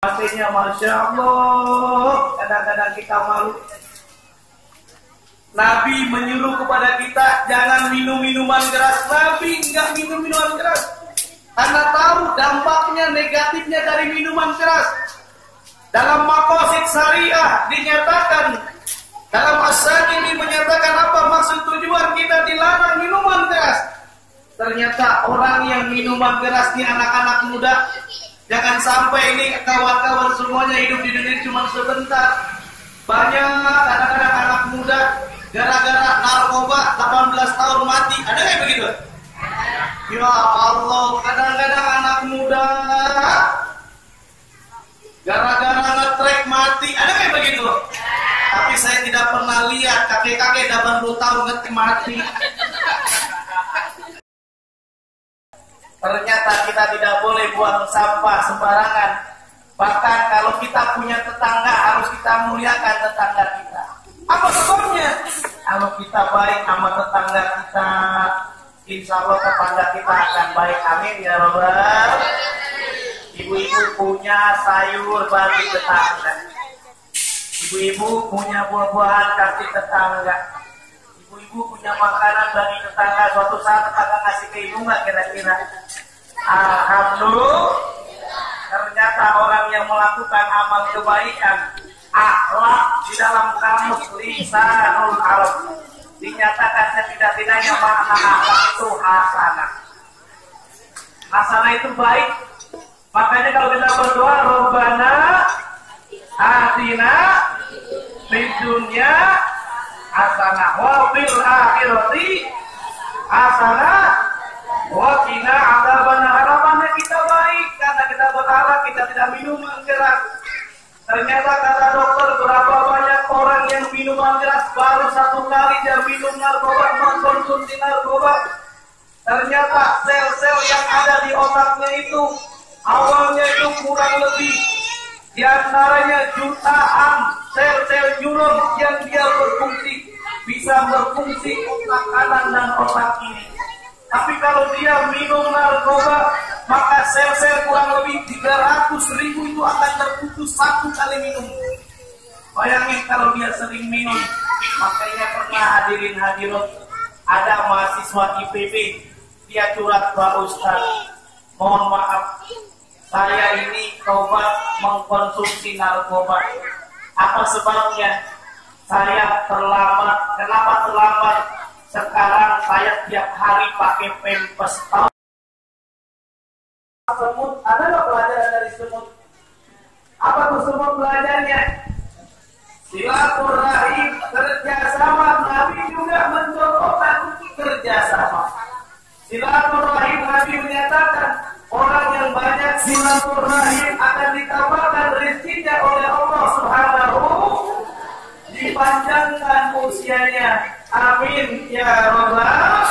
Artinya Masya Allah, kadang-kadang kita malu. Nabi menyuruh kepada kita jangan minum minuman keras. Nabi enggak minum minuman keras karena tahu dampaknya negatifnya dari minuman keras. Dalam maqasid syariah dinyatakan, dalam as-Saqimi menyatakan apa maksud tujuan kita dilarang minuman keras. Ternyata orang yang minuman keras ini anak-anak muda. Jangan sampai ini kawan-kawan semuanya hidup di dunia cuma sebentar. Banyak kadang-kadang anak muda gara-gara narkoba 18 tahun mati. Ada kayak begitu? Ya Allah, kadang-kadang anak muda gara-gara ngetrek mati. Ada kayak begitu? Tapi saya tidak pernah lihat kakek-kakek 80 tahun ngetrek mati. Ternyata kita tidak boleh buang sampah sembarangan. Bahkan kalau kita punya tetangga harus kita muliakan tetangga kita. Apa sebabnya? Kalau kita baik sama tetangga kita, insya Allah tetangga kita akan baik. Amin ya Rabbal. Ibu-ibu punya sayur bagi tetangga. Ibu-ibu punya buah-buahan kasih tetangga. Ibu punya makanan bagi tetangga, suatu saat tetangga ngasih ke ibu nggak kira-kira? Alhamdulillah. Ternyata orang yang melakukan amal kebaikan, akhlak di dalam kamus lisanul Arab dinyatakan setidak-tidaknya makna akhlak itu hasanah. Hasanah itu baik. Makanya kalau kita berdoa, Rabbana atina fid dunya hasanah wa fil akhirati hasanah wa qina adzabannar. Harapannya kita baik karena kita berharap kita tidak minum keras. Ternyata kata dokter berapa banyak orang yang minuman keras baru satu kali dia minum narkoba, mengkonsumsi narkoba. Ternyata sel-sel yang ada di otaknya itu awalnya itu kurang lebih di antaranya jutaan sel-sel neuron yang dia bisa berfungsi otak kanan dan otak kiri. Tapi kalau dia minum narkoba, maka sel-sel kurang lebih 300.000 itu akan terputus satu kali minum. Bayangin kalau dia sering minum. Makanya pernah hadirin hadirat ada mahasiswa IPB, dia curhat Pak Ustaz, mohon maaf, saya ini tobat mengkonsumsi narkoba. Apa sebabnya? Saya terlambat. Kenapa terlambat? Sekarang saya tiap hari pakai pempes. Semut, ada nggak pelajaran dari semut? Apa tuh semut belajarnya? Silaturahim, kerjasama. Nabi juga mencontohkan kerjasama. Silaturahim, Nabi menyatakan orang yang banyak silaturahim akan ditambahkan rezekinya oleh Allah Subhanahu, dipanjangkan usianya. Amin ya Rabbal.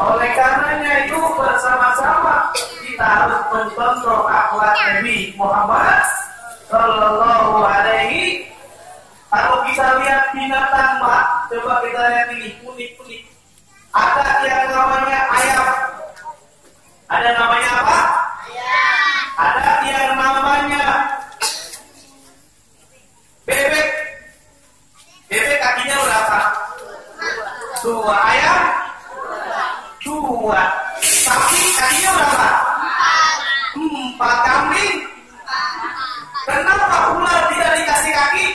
Oleh karenanya itu bersama-sama kita harus mencontoh akhlak Nabi Muhammad Sallallahu Alaihi. Kalau kita lihat binatang, Pak, coba kita lihat ini unik-unik. Ada yang namanya ayam. Ada namanya apa? Ada yang namanya bebek. Bebek kakinya berapa? 2. Ayam 2. Sapi kakinya berapa? 4. Kambing. Kenapa ular tidak dikasih kaki?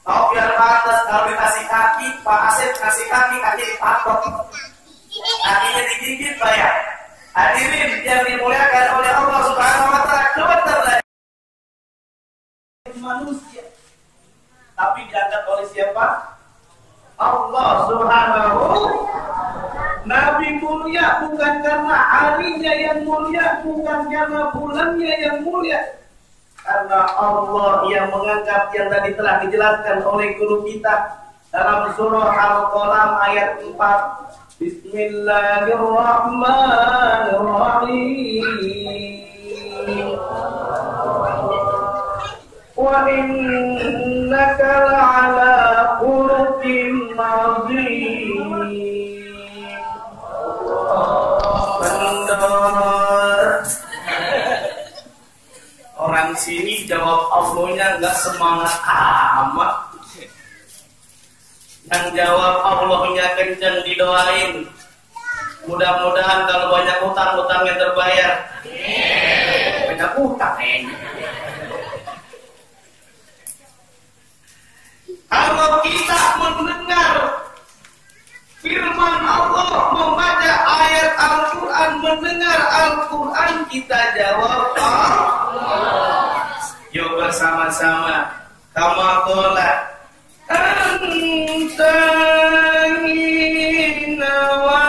Oh, biar pantas. Kalau dikasih kaki, Pak Asep kasih kaki, kaki dipatok, kakinya digigit, Pak ya. Hadirin yang dimuliakan oleh Allah Subhanahu wa Ta'ala, coba terlihat manusia, tapi diangkat oleh siapa? Allah Subhanahu. Nabi mulia bukan karena harinya yang mulia, bukan karena bulannya yang mulia, karena Allah yang mengangkat yang tadi telah dijelaskan oleh guru kita dalam surah Al-Qalam ayat 4. Bismillahirrahmanirrahim. Wa innaka la'ala khuluqin 'azim. Benar. yang sini jawab Allahnya nggak semangat amat. Yang jawab Allahnya kenceng didoain. Mudah-mudahan kalau banyak utang-utangnya terbayar. Banyak utang Kalau kita mendengar firman Allah, membaca ayat Al-Quran, mendengar Al-Quran, kita jawab Allah. Yuk bersama-sama. Kama qala antangina wa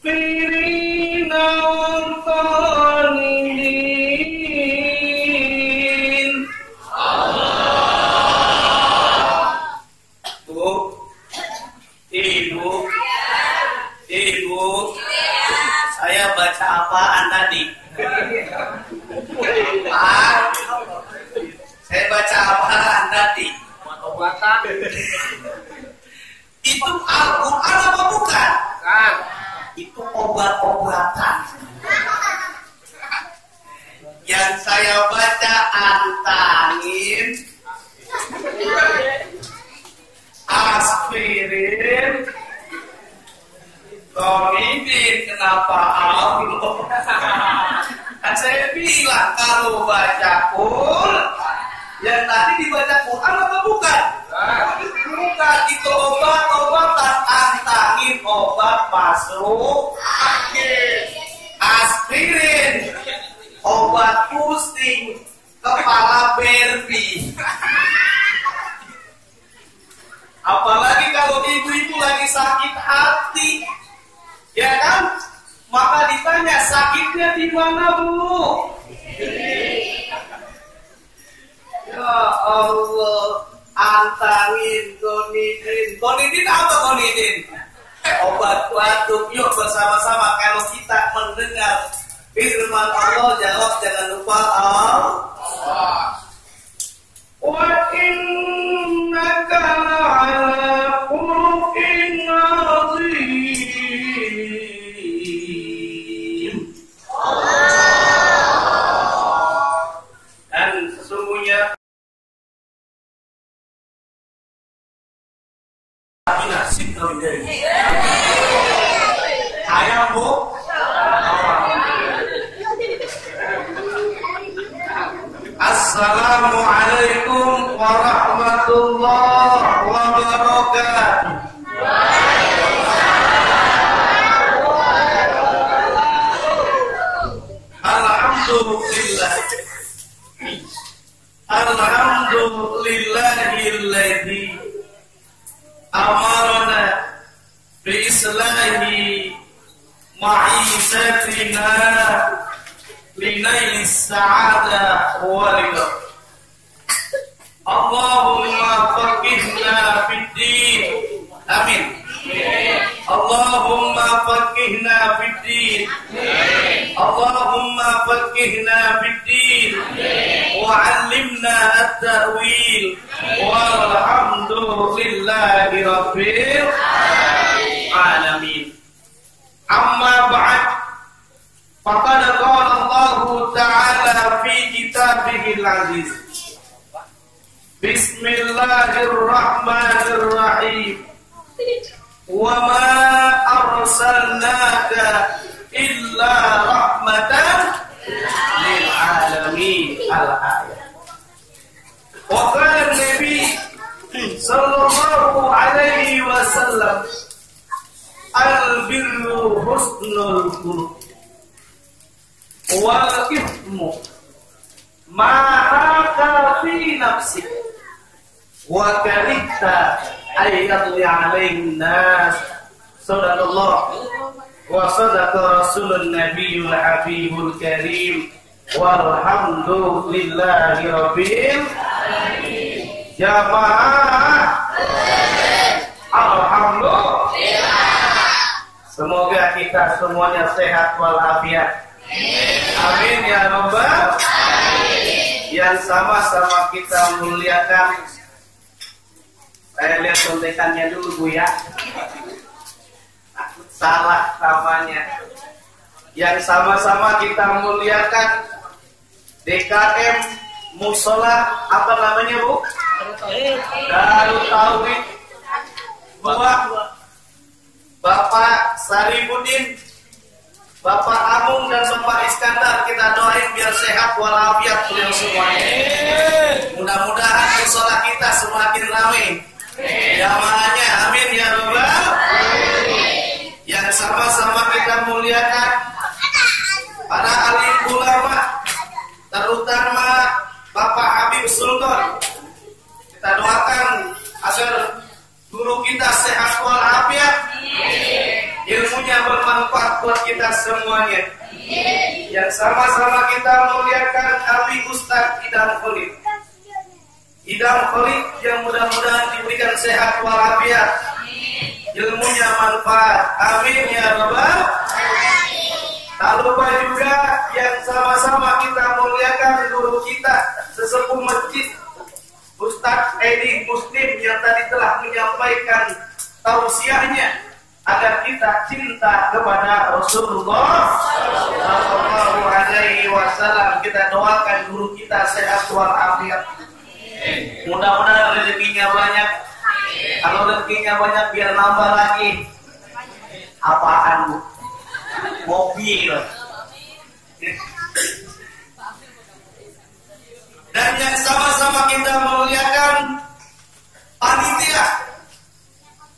asfirina wa qalilin. Ibu, saya baca apaan tadi? Pak, saya baca apaan tadi? Obat-obatan. Itu Al-Quran apa bukan? Kan. Itu obat-obatan. Yang saya baca antangin, aspirin, komidin. Kenapa Allah? Kan saya bilang kalau baca Quran, yang tadi dibaca Quran apa bukan? Bukan, itu obat-obatan. Antangin obat masuk angin, aspirin obat pusing, kepala berbi. Apalagi kalau ibu-ibu lagi sakit hati, ya kan? Maka ditanya, sakitnya di mana, Bu? Ya Allah, antangin konidin. Konidin apa konidin? Obat batuk. Yuk bersama-sama kalau kita mendengar firman Allah, jawab jangan lupa Allah. Wa innaka la'ala khuluqin 'azim. Dan sesungguhnya nasib kau ini. Ayam, Bu. Assalamualaikum warahmatullahi wabarakatuh. Alhamdulillah. Alhamdulillahilladzi amarna bi islahi ma'isatina لنيل السعادة والرضا. اللهم فقهنا في الدين. آمين. اللهم فقهنا في الدين. اللهم فقهنا في الدين وعلمنا التأويل والحمد لله رب العالمين. أما بعد فقد قال الله تعالى في كتابه العزيز بسم الله الرحمن الرحيم وما أرسلناك إلا رحمة للعالمين. الآية. وقال النبي صلى الله عليه وسلم البر حسن الخلق والإثم ما حاك في نفسك وكرهت أن يطلع عليه الناس. صدق الله وصدق رسول النبي الحبيب الكريم والحمد لله رب العالمين. Jamaah alhamdulillah. Semoga kita semuanya sehat walafiat. Amin ya Rabbal alamin. Yang sama-sama kita muliakan. Saya lihat contekannya dulu, Bu, ya. Salah namanya. Yang sama-sama kita muliakan DKM Musola apa namanya Bu? Darut Tauhid 2, Bapak Saribudin, Bapak Amung dan Bapak Iskandar, kita doain biar sehat walafiat beliau semuanya. Mudah-mudahan musola kita semakin ramai jamaahnya, amin ya rabbal. Yang sama-sama kita muliakan para alim ulama, terutama Bapak Habib Sultan. Kita doakan agar guru kita sehat walafiat, ilmunya bermanfaat buat kita semuanya. Yang sama-sama kita muliakan Habib Ustaz Idam Khalid. Idam Khalid yang mudah-mudahan diberikan sehat walafiat, ilmunya manfaat, amin ya rabbal. Tak lupa juga yang sama-sama kita muliakan guru kita sesepuh masjid Ustaz Edi Muslim yang tadi telah menyampaikan tausiahnya agar kita cinta kepada Rasulullah Sallallahu Alaihi Wasallam. Kita doakan guru kita sehat walafiat. Mudah-mudahan rezekinya banyak. Kalau rezekinya banyak biar nambah lagi. Apaan Bu? Mobil. Dan yang sama-sama kita memuliakan panitia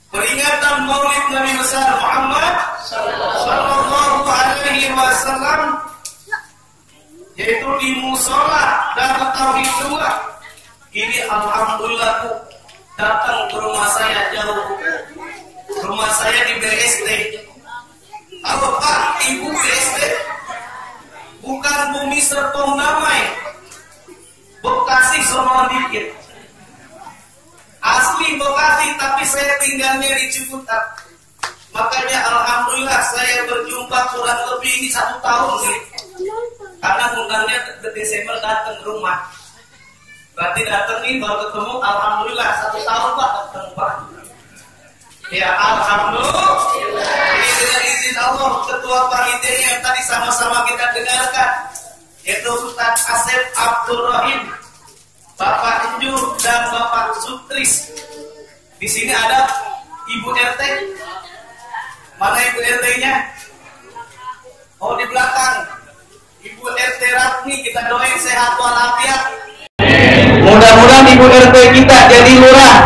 peringatan Maulid Nabi besar Muhammad Sallallahu Alaihi Wasallam, yaitu di Musola Darut Tauhid 2. Ini alhamdulillah Bu, datang ke rumah saya jauh. Rumah saya di BSD. Halo Pak, Ibu BSD, bukan Bumi Serpong Damai, Bekasi sono dikit. Asli Bekasi tapi saya tinggalnya di Ciputat. Makanya alhamdulillah saya berjumpa kurang lebih ini 1 tahun sih. Karena undangnya ke Desember datang ke rumah. Berarti datang nih baru ketemu, alhamdulillah 1 tahun Pak ketemu Pak. Ya alhamdulillah. Ini dengan izin Allah ketua panitia yang tadi sama-sama kita dengarkan, yaitu Ustaz Asep Abdul Rahim, Bapak Injur dan Bapak Sutris. Di sini ada Ibu RT. Mana Ibu RT-nya? Oh di belakang. Ibu RT Ratni, kita doain sehat walafiat. Mudah-mudahan Ibu RT kita jadi lurah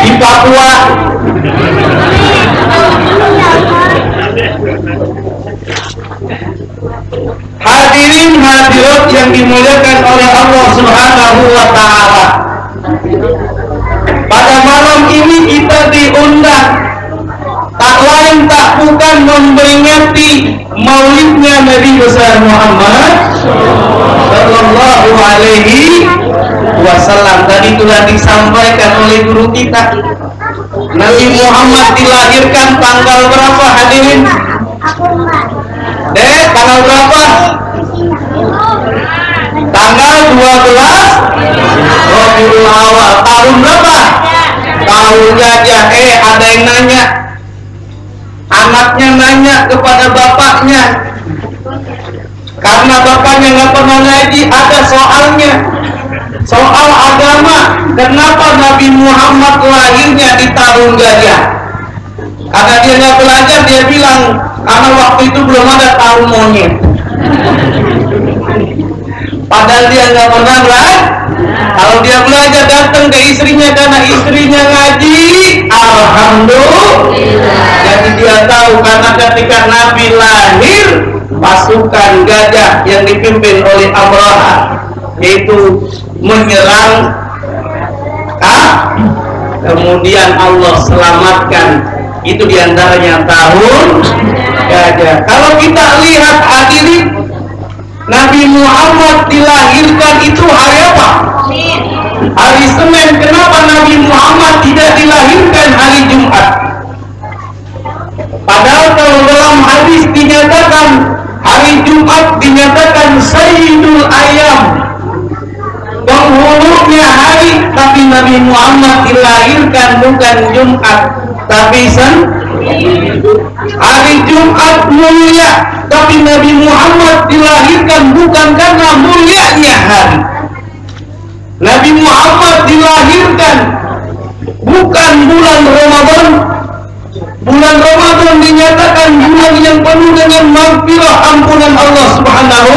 di Papua. Hadirin hadirat yang dimuliakan oleh Allah Subhanahu wa Ta'ala, pada malam ini kita diundang tak lain tak bukan memperingati maulidnya Nabi besar Muhammad Sallallahu Alaihi Wasallam. Tadi telah disampaikan oleh guru kita, Nabi Muhammad dilahirkan tanggal berapa hadirin? Tanggal berapa? Tanggal 12 Rabiul Awal. Tahun berapa? Tahun gajah. Ada yang nanya. Anaknya nanya kepada bapaknya. Karena bapaknya nggak pernah ngaji, ada soalnya. Soal agama. Kenapa Nabi Muhammad lahirnya di tahun gajah? Karena dia nggak belajar, dia bilang karena waktu itu belum ada tahun monyet. Padahal dia nggak pernah belajar. Kalau dia belajar datang ke istrinya karena istrinya ngaji, alhamdulillah. Jadi dia tahu karena ketika Nabi lahir, pasukan gajah yang dipimpin oleh Abraha yaitu menyerang, kemudian Allah selamatkan. Itu diantaranya tahun gajah. Kalau kita lihat hadirin, Nabi Muhammad dilahirkan itu hari apa? Hari Senin. Kenapa Nabi Muhammad tidak dilahirkan hari Jumat? Padahal kalau dalam hadis dinyatakan hari Jumat dinyatakan Sayyidul Ayam, penghulunya hari, tapi Nabi Muhammad dilahirkan bukan Jumat tapi Hari Jumat mulia, tapi Nabi Muhammad dilahirkan bukan karena mulianya hari. Nabi Muhammad dilahirkan bukan bulan Ramadan. Bulan Ramadan dinyatakan bulan yang penuh dengan maghfirah, ampunan Allah Subhanahu,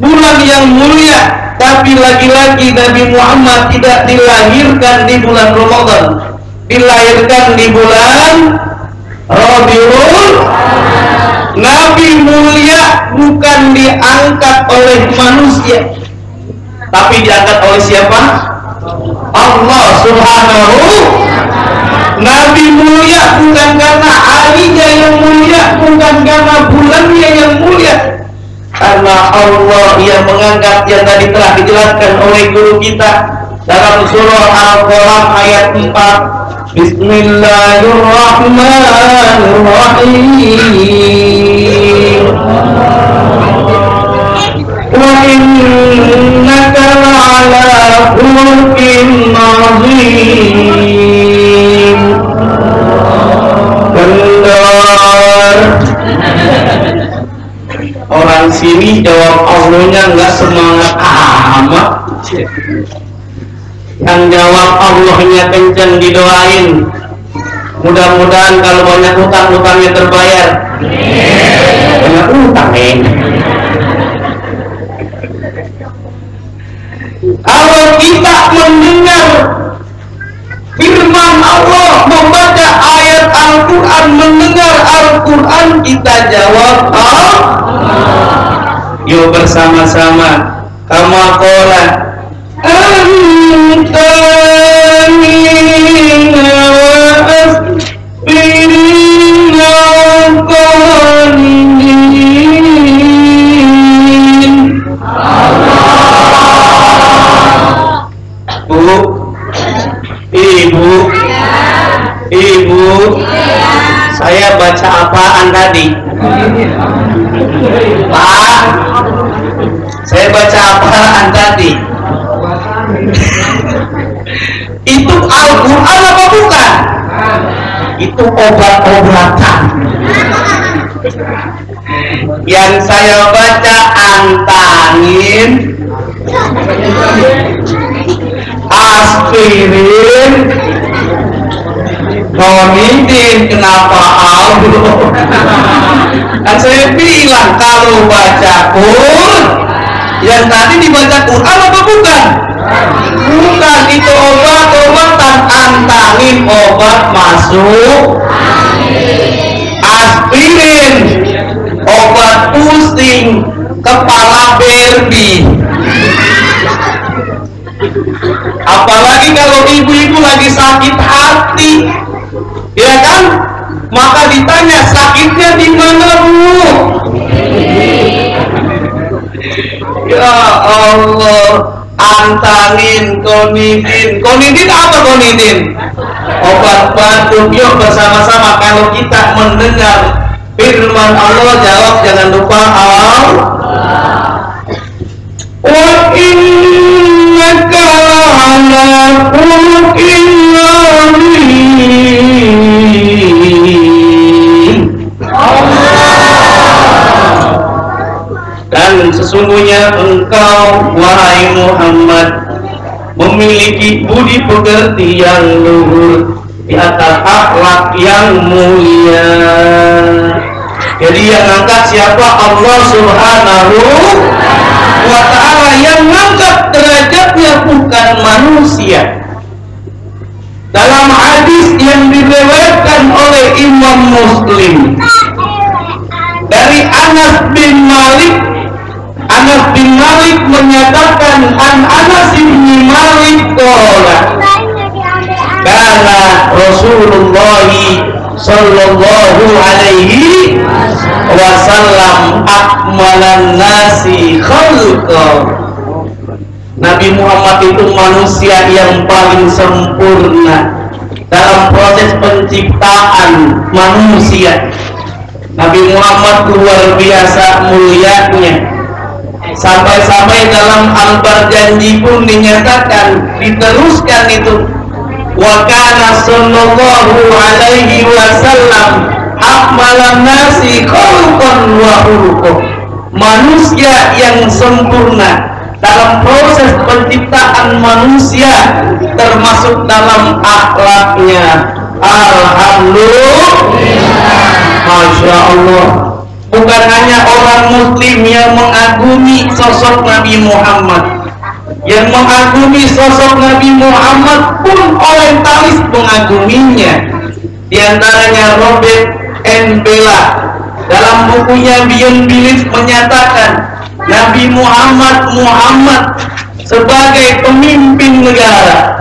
bulan yang mulia. Tapi lagi-lagi Nabi Muhammad tidak dilahirkan di bulan Ramadan, dilahirkan di bulan Rabiul. Nabi mulia bukan diangkat oleh manusia, tapi diangkat oleh siapa? Allah Subhanahu. Nabi mulia bukan karena harinya yang mulia, bukan karena bulannya yang mulia, karena Allah yang mengangkat, yang tadi telah dijelaskan oleh guru kita dalam surah Al-Qalam ayat 4. Bismillahirrahmanirrahim. Wa innaka la'ala khuluqin 'azim. Benar. Orang sini jawab Allahnya nggak semangat amat. Yang jawab Allahnya kenceng didoain. Mudah-mudahan kalau banyak utang-utangnya terbayar. Banyak utang Kalau kita mendengar firman Allah, membaca ayat Al-Quran, mendengar Al-Quran, kita jawab yuk bersama-sama. Kama qala anta minna wa asbirina qalin. Ibu, saya baca apaan tadi? Pak, saya baca apaan tadi? Itu Al-Quran apa bukan? Itu obat-obatan. Yang saya baca antangin, aspirin, Konidin. Kenapa Allah? Kan saya bilang kalau baca Quran, yang tadi dibaca Quran apa bukan? Bukan, itu obat-obatan. Antangin, obat masuk, aspirin, obat pusing, kepala berbi. Apalagi kalau ibu-ibu lagi sakit hati, ya kan? Maka ditanya, sakitnya di mana, Bu? Ya Allah, antangin, konidin. Konidin apa konidin? Obat batuk. Yuk bersama-sama kalau kita mendengar firman Allah, jawab jangan lupa Allah. Wa innaka la'ala khuluqin 'azim. Dan sesungguhnya engkau, wahai Muhammad, memiliki budi pekerti yang luhur di atas akhlak yang mulia. Jadi yang angkat siapa? Allah Subhanahu wa ta'ala. Yang ngangkat derajatnya bukan manusia. Dalam hadis yang diriwayatkan oleh Imam Muslim dari Anas bin Malik, Anas bin Malik menyatakan, an Anas bin Malik qala kana Rasulullah sallallahu alaihi wasallam akmalan nasi khalqa. Nabi Muhammad itu manusia yang paling sempurna dalam proses penciptaan manusia. Nabi Muhammad luar biasa mulianya, sampai-sampai dalam Al-Barjanji pun dinyatakan, diteruskan itu, wa kana sallallahu alaihi wasallam akmalan nasi khuluqan wa khuluqan. Manusia yang sempurna dalam proses penciptaan manusia, termasuk dalam akhlaknya. Alhamdulillah, Masya Allah. Bukan hanya orang muslim yang mengagumi sosok Nabi Muhammad, yang mengagumi sosok Nabi Muhammad pun orientalis mengaguminya. Di antaranya Robert N. Bella dalam bukunya Beyond Belief menyatakan Nabi Muhammad sebagai pemimpin negara,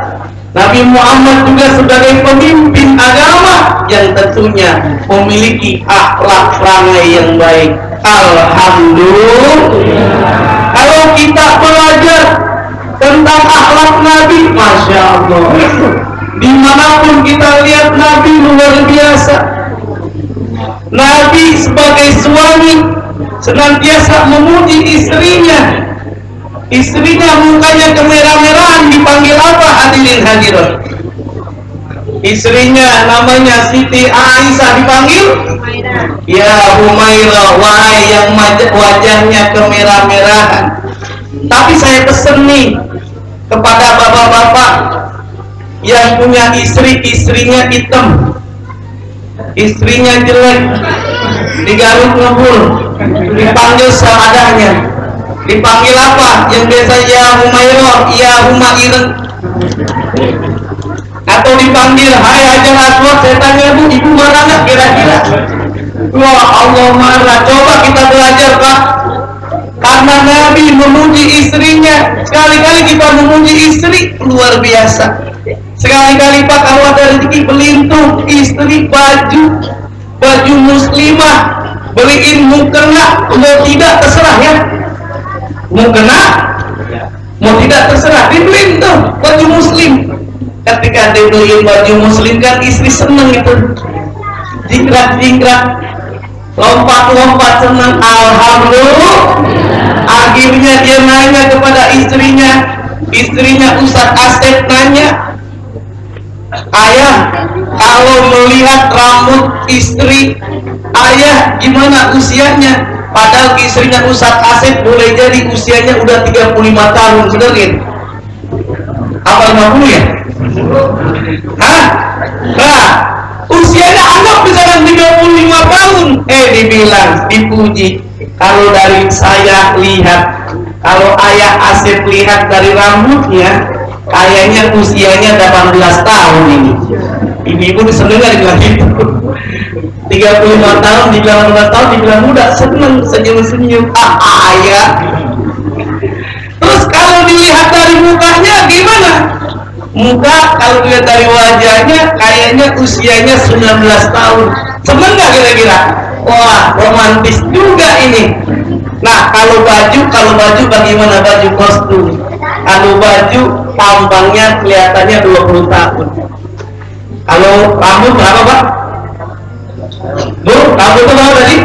Nabi Muhammad juga sebagai pemimpin agama yang tentunya memiliki akhlak perangai yang baik. Alhamdulillah. Kalau kita belajar tentang akhlak Nabi, Masya Allah, dimanapun kita lihat Nabi luar biasa. Nabi sebagai suami senantiasa memuji istrinya. Istrinya mukanya kemerah-merahan, dipanggil apa hadirin hadirat? Istrinya namanya Siti Aisyah, dipanggil ya Humairah, wahai yang wajahnya kemerah-merahan. Tapi saya pesen nih kepada bapak-bapak yang punya istri, istrinya hitam, istrinya jelek, digaruk ngebul, dipanggil seadanya. Dipanggil apa? Yang biasa ya Humairah, ya Humairah. Atau dipanggil hai Hajar Aswad. Saya tanya bu, ibu marah nggak kira-kira? Wah Allah marah. Coba kita belajar Pak. Karena Nabi memuji istrinya. Sekali-kali kita memuji istri luar biasa. Sekali-kali Pak kalau ada rezeki beliin tuh istri baju muslimah, beliin mukena, mau tidak terserah ya. Mau kena, mau tidak terserah, dibeliin tuh baju muslim. Ketika dibeliin baju muslim kan istri seneng itu, jingkrak-jingkrak, lompat-lompat seneng. Alhamdulillah. Akhirnya dia nanya kepada istrinya Ustaz Asep nanya, ayah kalau melihat rambut istri ayah gimana usianya? Padahal istrinya Ustaz Asep boleh jadi usianya udah 35 tahun, bener kan? Apa 50 ya? Hah? Nah, usianya anggap misalkan 35 tahun. Dibilang, dipuji. Kalau dari saya lihat, kalau ayah Asep lihat dari rambutnya, kayaknya usianya 18 tahun ini. Ibu-ibu disenengan dengan itu. 35 tahun, dibilang 18 tahun, dibilang muda, seneng, senyum-senyum. Ayah. Terus kalau dilihat dari mukanya gimana? Muka kalau dilihat dari wajahnya kayaknya usianya 19 tahun. Seneng gak kira-kira? Wah, romantis juga ini. Nah, kalau baju bagaimana baju kostum? Kalau baju tampangnya kelihatannya 20 tahun. Kalau rambut berapa Pak? Bu, rambut itu berapa tadi?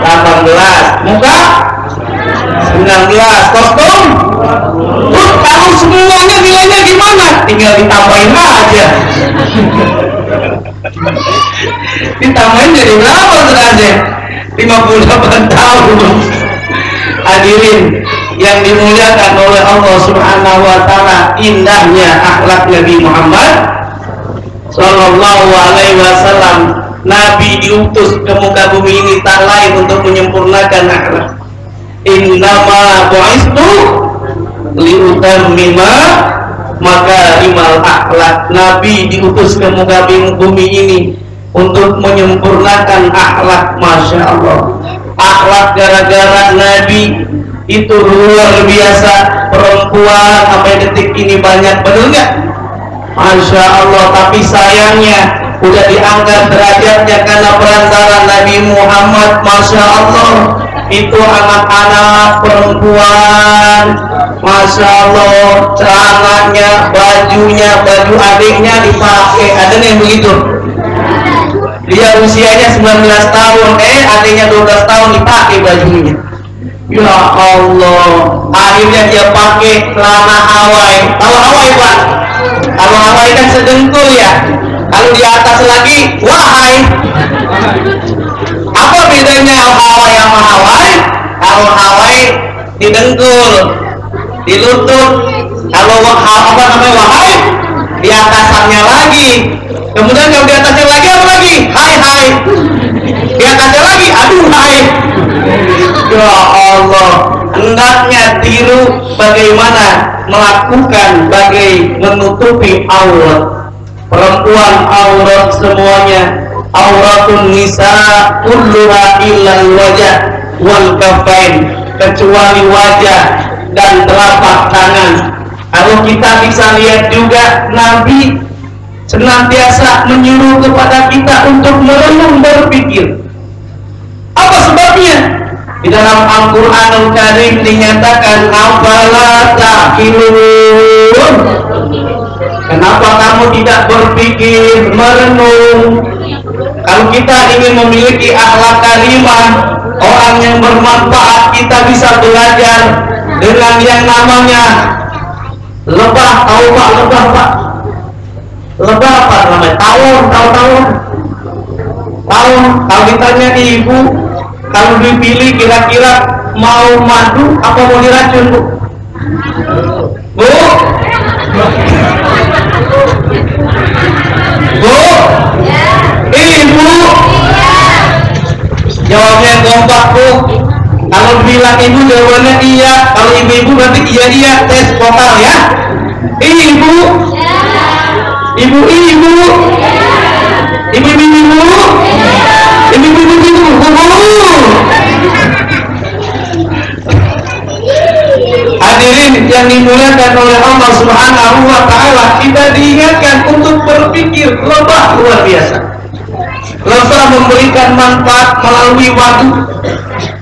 18. Muka? 19. Kostum? Bu, kalau semuanya nilainya gimana? Tinggal ditambahin aja. Ditambahin jadi berapa saja? 58 tahun. Hadirin yang dimuliakan oleh Allah Subhanahu wa taala, indahnya akhlak Nabi Muhammad sallallahu alaihi wasallam. Nabi diutus ke muka bumi ini tak lain untuk menyempurnakan akhlak. Innama bu'istu liutammima makarimal akhlak. Nabi diutus ke muka bumi ini untuk menyempurnakan akhlak. Masya Allah, akhlak gara-gara Nabi itu luar biasa. Perempuan sampai detik ini banyak, betul nggak? Masya Allah. Tapi sayangnya udah diangkat derajatnya karena perantara Nabi Muhammad. Masya Allah, itu anak-anak perempuan, Masya Allah, celananya, bajunya, baju adiknya dipakai. Ada yang begitu? Dia usianya 19 tahun, adiknya 12 tahun dipakai bajunya. Ya Allah, akhirnya dia pakai celana Hawaii. Kalau Hawaii Pak, kalau Hawaii kan sedengkul ya. Kalau di atas lagi, wahai. Apa bedanya Hawaii sama Hawaii? Kalau Hawaii didengkul, di lutut. Kalau apa namanya wahai, di atasannya lagi. Kemudian kalau di atasnya lagi apa lagi? Hai hai. Di atasnya lagi, aduh hai. Ya Allah, hendaknya tiru bagaimana melakukan menutupi aurat. Perempuan aurat semuanya. Auratun nisa kulluha illal wajah wal kafain, kecuali wajah dan telapak tangan. Kalau kita bisa lihat juga, Nabi senantiasa menyuruh kepada kita untuk merenung berpikir. Apa sebabnya? Di dalam Al-Quranul Karim dinyatakan, afala ta'qilun. Kenapa kamu tidak berpikir, merenung? Kalau kita ingin memiliki akhlak karimah, orang yang bermanfaat, kita bisa belajar dengan yang namanya lebah. Tahu Pak lebah Pak? Lebah apa namanya? Tawon. Kalau ditanya ibu, kalau dipilih kira-kira mau madu apa mau diracun Bu? Bu? Bu? Ibu? Jawabnya kompak Bu. Kalau bilang ibu jawabannya iya. Kalau ibu-ibu berarti iya tes total ya. Ibu? Ibu-ibu? Ibu-ibu? Ibu-ibu? Hadirin yang dimuliakan oleh Allah Subhanahu wa Ta'ala, kita diingatkan untuk berpikir lebah luar biasa. Lebah memberikan manfaat melalui wadu.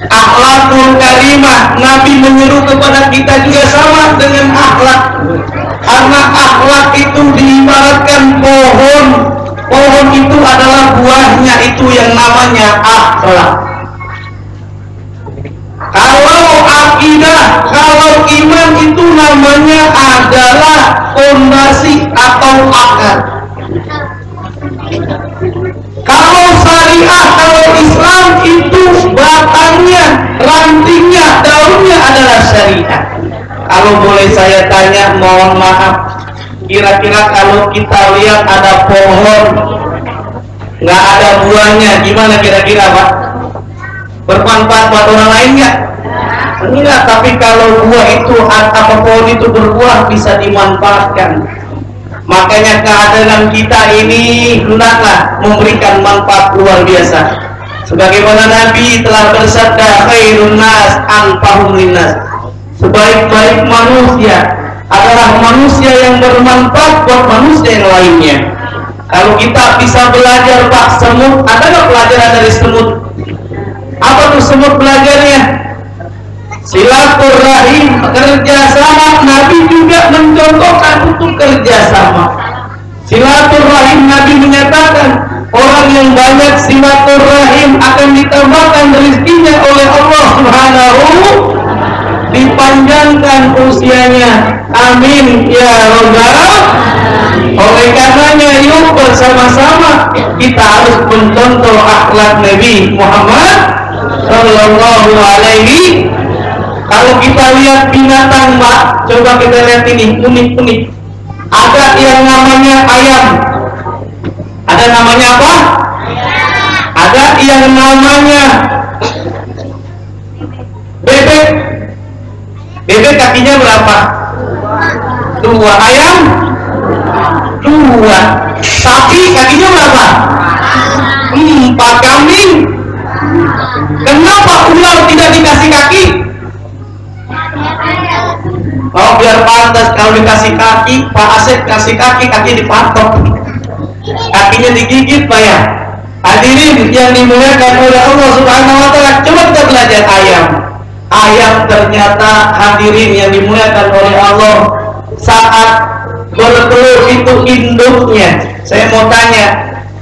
Akhlakul karimah, Nabi menyuruh kepada kita juga sama dengan akhlak. Karena akhlak itu diibaratkan pohon. Pohon itu adalah buahnya, itu yang namanya akhlak. Kalau akidah, kalau iman itu namanya adalah fondasi atau akar. Kalau syariah, kalau Islam itu batangnya, rantingnya, daunnya adalah syariah. Kalau boleh saya tanya, mohon maaf, kira-kira kalau kita lihat ada pohon nggak ada buahnya, gimana kira-kira Pak? Bermanfaat buat orang lain nggak? Enggak, tapi kalau buah itu atau pohon itu berbuah bisa dimanfaatkan. Makanya keadaan kita ini hendaklah memberikan manfaat luar biasa. Sebagaimana Nabi telah bersabda, khairun nas anfa'uhum linnas. Sebaik-baik manusia adalah manusia yang bermanfaat buat manusia yang lainnya. Kalau kita bisa belajar Pak, semut, ada nggak pelajaran dari semut? Apa tuh semut belajarnya? Silaturahim, kerjasama. Nabi juga mencontohkan untuk kerjasama. Silaturahim, Nabi menyatakan orang yang banyak silaturahim akan ditambahkan rezekinya oleh Allah Subhanahu, dipanjangkan usianya. Amin ya Rabbal. Oleh karenanya, yuk bersama-sama kita harus mencontoh akhlak Nabi Muhammad Sallallahu Alaihi. Kalau kita lihat binatang Mbak, coba kita lihat ini, unik-unik. Ada yang namanya ayam. Ada namanya apa? Ada yang namanya bebek. Bebek kakinya berapa? 2. Ayam 2. Sapi kakinya berapa? 4. Kambing. Kenapa ular tidak dikasih kaki? Oh, biar pantas. Kalau dikasih kaki, Pak Asep kasih kaki, kaki dipatok, kakinya digigit Pak ya. Hadirin yang dimuliakan oleh Allah Subhanahu wa Ta'ala, coba kita belajar ayam. Ayam ternyata, hadirin yang dimuliakan oleh Allah, saat bertelur itu induknya. Saya mau tanya,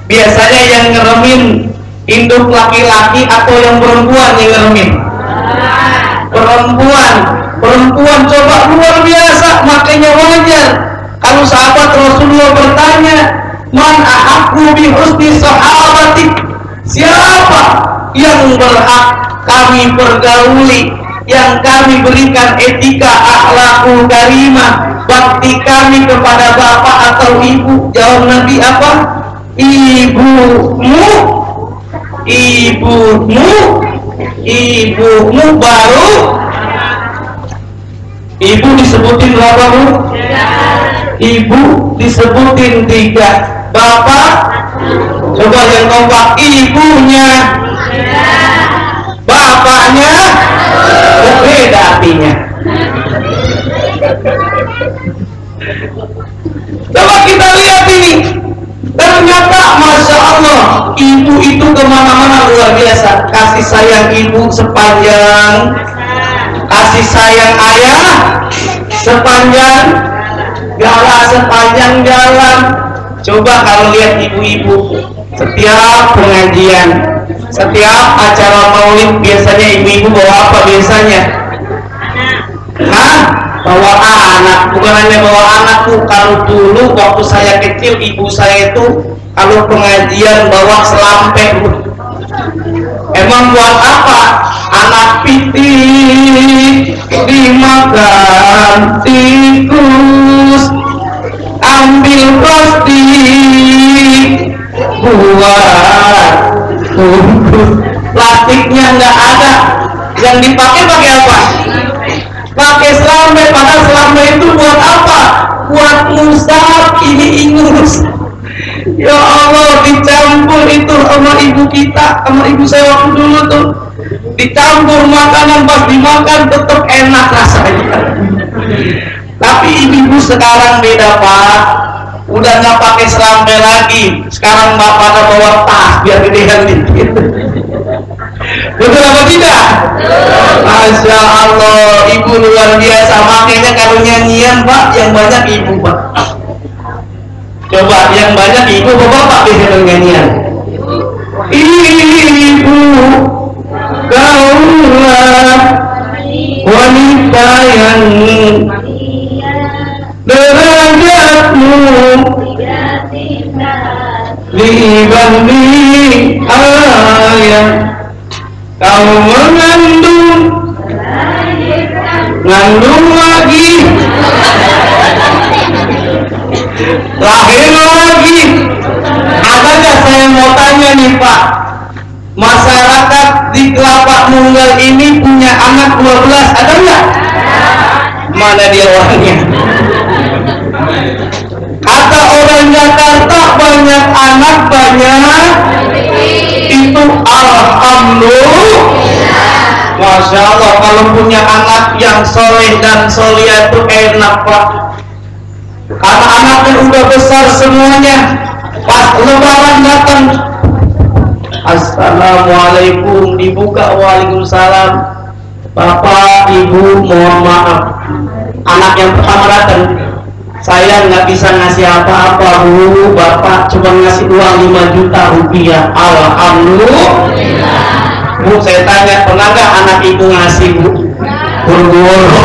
biasanya yang ngeremin induk laki-laki atau yang perempuan yang ngeremin? perempuan coba luar biasa, makanya wajar kalau sahabat Rasulullah bertanya, man ahabbu bi husni sahabati, siapa yang berhak kami pergauli, yang kami berikan etika akhlakul karimah, bakti kami kepada bapak atau ibu? Jawab Nabi apa? Ibumu, baru ibu disebutin berapa, Bu? Ibu disebutin 3, bapak coba yang kompak, ibunya, bapaknya beda artinya. Coba kita lihat ini, ternyata Masya Allah, ibu itu kemana-mana luar biasa. Kasih sayang ibu sepanjang, kasih sayang ayah sepanjang jalan. Coba kalau lihat ibu-ibu, setiap pengajian, setiap acara maulid, biasanya ibu-ibu bawa apa biasanya? Bawa anak. Bukan hanya bawa anak, tuh. Kalau dulu waktu saya kecil, ibu saya itu kalau pengajian bawa selampe. Emang buat apa? Anak pitik dimakan tikus, ambil plastik buat bungkus. Plastiknya nggak ada, yang dipakai pakai apa? Pakai selampe. Padahal selampe itu buat apa? Buat musab, ini ingus. Ya Allah, dicampur itu sama ibu kita, sama ibu saya waktu dulu tuh, dicampur makanan, pas dimakan tetap enak rasanya. Tapi ibu sekarang beda, Pak. Udah nggak pakai selampe lagi. Sekarang pada bawa tas biar gedean dikit. Betul apa tidak? Masya Allah, ibu luar biasa. Makanya kalau nyanyian, Pak, yang banyak ibu, Pak. Coba yang banyak ibu, bapak bisa nyanyian. Ibu, kaulah wanita yang derajatmu dibanding ayah. Kau mengandung lagi, lahir lagi. Adakah, saya mau tanya nih Pak, masyarakat di Kelapa Nunggal ini punya anak 12, ada nggak? Mana dia orangnya? Kata orang Jakarta, banyak anak banyak itu alhamdulillah. Masya Allah, kalau punya anak yang soleh dan solihah itu enak, Pak. Karena anaknya udah besar semuanya. Pas lebaran datang, assalamualaikum, dibuka, waalaikumsalam. Bapak, ibu, mohon maaf. Anak yang pertama datang, saya nggak bisa ngasih apa-apa, Bu. Bapak cuma ngasih uang 5 juta rupiah. Alhamdulillah. Bu, saya tanya, pernah nggak anak ibu ngasih, Bu? Buru-buru.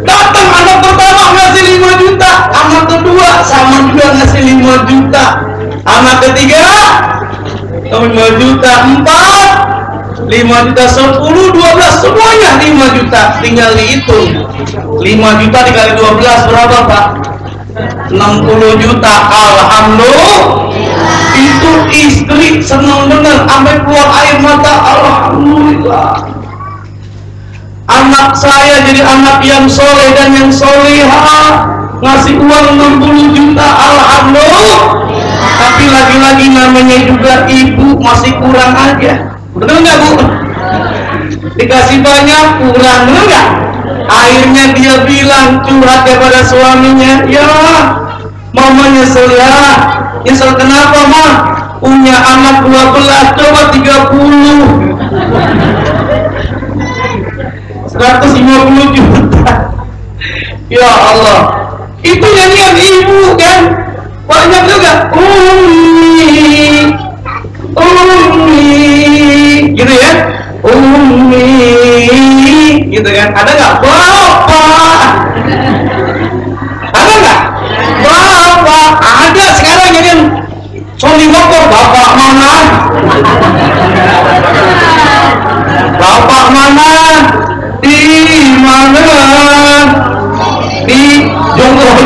Datang anak pertama ngasih 5 juta, anak kedua sama juga ngasih 5 juta, anak ketiga 5 juta, 4, 5 juta, 10, 12, semuanya 5 juta. Tinggal dihitung 5 juta dikali 12 berapa, Pak? 60 juta. Alhamdulillah. Itu istri senang benar, sampai keluar air mata. Alhamdulillah, anak saya jadi anak yang soleh dan yang solehah. Ngasih uang 60 juta, alhamdulillah. Tapi lagi-lagi namanya juga ibu, masih kurang aja. Betul nggak, Bu? Dikasih banyak, kurang, betul nggak? Akhirnya dia bilang, curhat kepada suaminya, ya mama nyesel ya. Nyesel kenapa, Ma? Punya anak 12, coba 30. 150 juta. Ya Allah, itu nyanyian ibu kan? Banyak juga. Umi, gitu ya. gitu kan. Ada nggak bapak? Ada nggak bapak? Ada sekarang jadi Sony motor, bapak mana? Bapak mana? Di mana? Di Jonggol.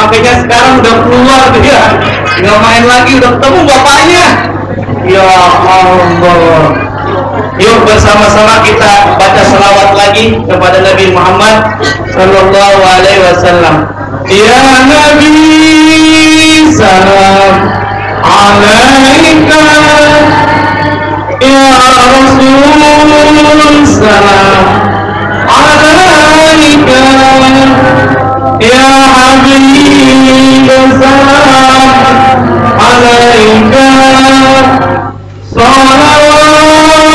Makanya sekarang udah keluar dia, nggak main lagi, udah ketemu bapaknya. Ya Allah. Yuk bersama-sama kita baca salawat lagi kepada Nabi Muhammad Sallallahu Alaihi Wasallam. Ya Nabi, salam alaika. Ya Rasul, salam alaika. Ya Habib, salam alaika. Salawatullah